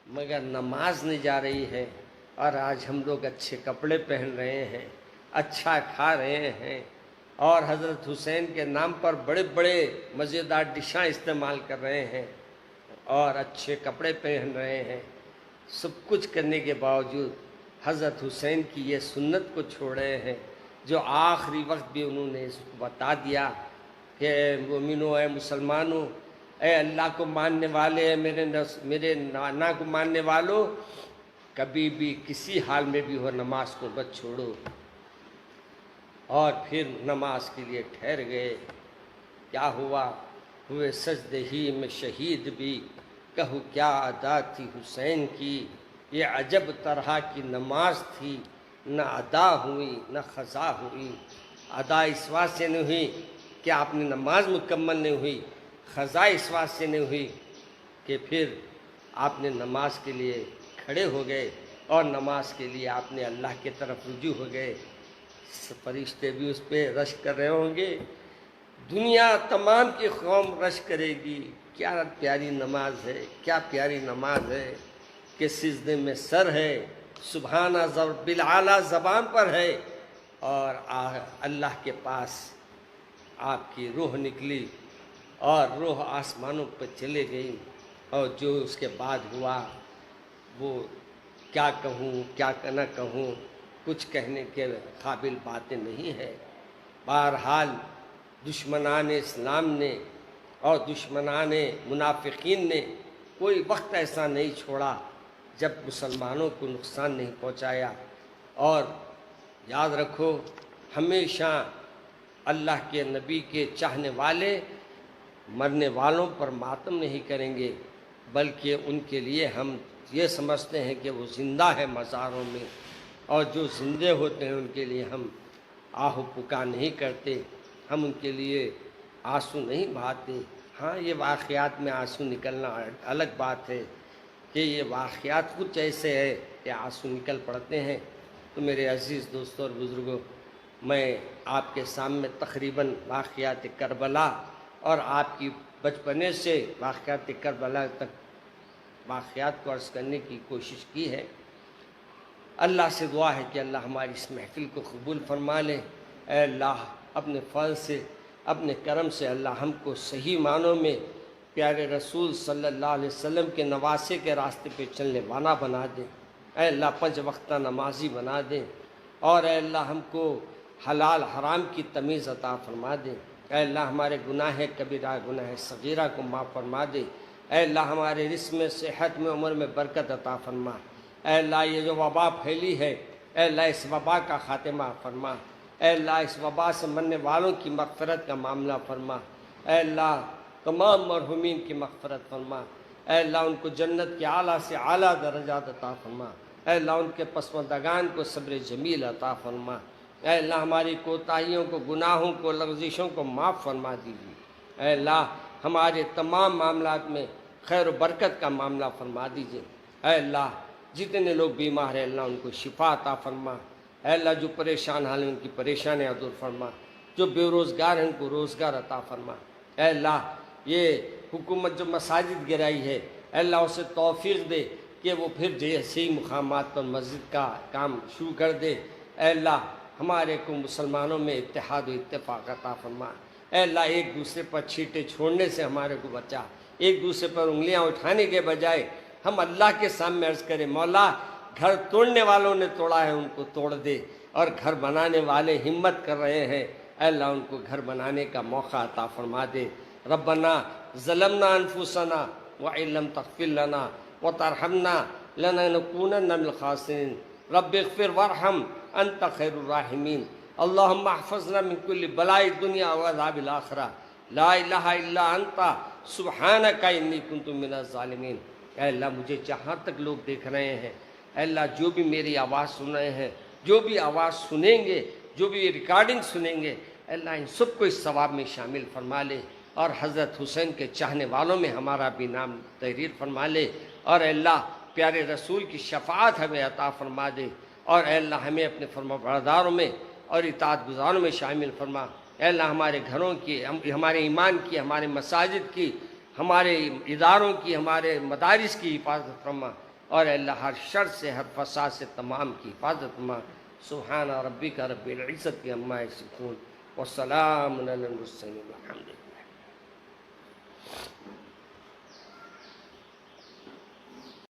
مگر نماز نہیں جا رہی ہے۔ اور آج ہم لوگ اچھے کپڑے پہن رہے ہیں، اچھا کھا رہے ہیں، اور حضرت حسین کے نام پر بڑے بڑے مزیدار ڈشاں استعمال کر رہے ہیں، اور اچھے کپڑے پہن رہے ہیں۔ سب کچھ کرنے کے باوجود حضرت حسین کی یہ سنت کو چھوڑ رہے ہیں، جو آخری وقت بھی انہوں نے اس کو بتا دیا کہ اے مومنو، اے مسلمانوں، اے اللہ کو ماننے والے، میرے نانا کو ماننے والوں، کبھی بھی کسی حال میں بھی ہو نماز کو مت چھوڑو۔ اور پھر نماز کے لیے ٹھہر گئے۔ کیا ہوا؟ ہوئے سجدے ہی میں شہید بھی، کہو کیا ادا تھی حسین کی، یہ عجب طرح کی نماز تھی، نہ ادا ہوئی نہ قضا ہوئی۔ ادا اس بات سے نہیں ہوئی کہ آپ نے نماز مکمل نہیں ہوئی، قضا اس بات سے نہیں ہوئی کہ پھر آپ نے نماز کے لیے کھڑے ہو گئے، اور نماز کے لیے آپ نے اللہ کی طرف رجوع ہو گئے۔ فرشتے بھی اس پہ رش کر رہے ہوں گے، دنیا تمام کی قوم رش کرے گی۔ کیا پیاری نماز ہے، کیا پیاری نماز ہے کہ سجدے میں سر ہے، سبحان رب العالی زبان پر ہے، اور اللہ کے پاس آپ کی روح نکلی، اور روح آسمانوں پر چلے گئی۔ اور جو اس کے بعد ہوا وہ کیا کہوں کیا نہ کہوں، کچھ کہنے کے قابل باتیں نہیں ہے۔ بہرحال دشمنان اسلام نے اور دشمنان منافقین نے کوئی وقت ایسا نہیں چھوڑا جب مسلمانوں کو نقصان نہیں پہنچایا۔ اور یاد رکھو، ہمیشہ اللہ کے نبی کے چاہنے والے مرنے والوں پر ماتم نہیں کریں گے، بلکہ ان کے لیے ہم یہ سمجھتے ہیں کہ وہ زندہ ہے مزاروں میں، اور جو زندے ہوتے ہیں ان کے لیے ہم آہو پکار نہیں کرتے، ہم ان کے لیے آنسو نہیں بہاتے۔ ہاں یہ واقعات میں آنسو نکلنا الگ بات ہے کہ یہ واقعات کچھ ایسے ہے کہ آنسو نکل پڑتے ہیں۔ تو میرے عزیز دوستوں اور بزرگوں، میں آپ کے سامنے تقریباً واقعات کربلا اور آپ کی بچپنے سے واقعات کربلا تک واقعات کو عرض کرنے کی کوشش کی ہے۔ اللہ سے دعا ہے کہ اللہ ہماری اس محفل کو قبول فرما لے۔ اے اللہ اپنے فضل سے، اپنے کرم سے اللہ ہم کو صحیح معنوں میں پیارے رسول صلی اللہ علیہ وسلم کے نواسے کے راستے پہ چلنے والا بنا دے۔ اے اللہ 5 وقتہ نمازی بنا دے، اور اے اللہ ہم کو حلال حرام کی تمیز عطا فرما دے۔ اے اللہ ہمارے گناہ کبیرہ گناہ صغیرہ کو معاف فرما دے۔ اے اللہ ہمارے رزق میں، صحت میں، عمر میں برکت عطا فرما۔ اے اللہ یہ جو وبا پھیلی ہے، اے اللہ اس وبا کا خاتمہ فرما۔ اے اللہ اس وبا سے مرنے والوں کی مغفرت کا معاملہ فرما۔ اے اللہ تمام مرحومین کی مغفرت فرما۔ اے اللہ ان کو جنت کے اعلیٰ سے اعلیٰ درجات عطا فرما۔ اے اللہ ان کے پسماندگان کو صبر جمیل عطا فرما۔ اے اللہ ہماری کوتاہیوں کو، گناہوں کو، لغزشوں کو معاف فرما دیجیے۔ اے اللہ ہمارے تمام معاملات میں خیر و برکت کا معاملہ فرما دیجیے۔ اے اللہ جتنے لوگ بیمار ہیں اللہ ان کو شفا عطا فرما۔ اے اللہ جو پریشان حال ہیں ان کی پریشانیاں دور فرما۔ جو بے روزگار ہیں ان کو روزگار عطا فرما۔ اے اللہ یہ حکومت جو مساجد گرائی ہے، اے اللہ اسے توفیق دے کہ وہ پھر صحیح مقامات پر مسجد کا کام شروع کر دے۔ اے اللہ ہمارے کو مسلمانوں میں اتحاد و اتفاق عطا فرما۔ اے اللہ ایک دوسرے پر چھینٹے چھوڑنے سے ہمارے کو بچا۔ ایک دوسرے پر انگلیاں اٹھانے کے بجائے ہم اللہ کے سامنے عرض کریں، مولا گھر توڑنے والوں نے توڑا ہے ان کو توڑ دے، اور گھر بنانے والے ہمت کر رہے ہیں، اے اللہ ان کو گھر بنانے کا موقع عطا فرما دے۔ ربنا ظلمنا انفسنا وان لم تغفر لنا وترحمنا لنكونن من الخاسرین۔ رب اغفر وارحم انت خیر الراحمین۔ اللہم احفظنا من کل بلاء الدنیا وعذاب الآخرہ۔ لا الہ الا انت سبحانک انی کنت من الظالمین۔ اے اللہ مجھے جہاں تک لوگ دیکھ رہے ہیں، اے اللہ جو بھی میری آواز سن رہے ہیں، جو بھی آواز سنیں گے، جو بھی ریکارڈنگ سنیں گے، اے اللہ ان سب کو اس ثواب میں شامل فرما لے، اور حضرت حسین کے چاہنے والوں میں ہمارا بھی نام تحریر فرما لے، اور اے اللہ پیارے رسول کی شفاعت ہمیں عطا فرما دے، اور اے اللہ ہمیں اپنے فرمانبرداروں میں اور اطاعت گزاروں میں شامل فرما۔ اے اللہ ہمارے گھروں کی، ہمارے ایمان کی، ہمارے مساجد کی، ہمارے اداروں کی، ہمارے مدارس کی حفاظت فرما، اور اے اللہ ہر شر سے، ہر فساد سے تمام کی حفاظت فرما۔ سبحان ربک رب العزت عما یصفون وسلام علی المرسلین والحمد للہ۔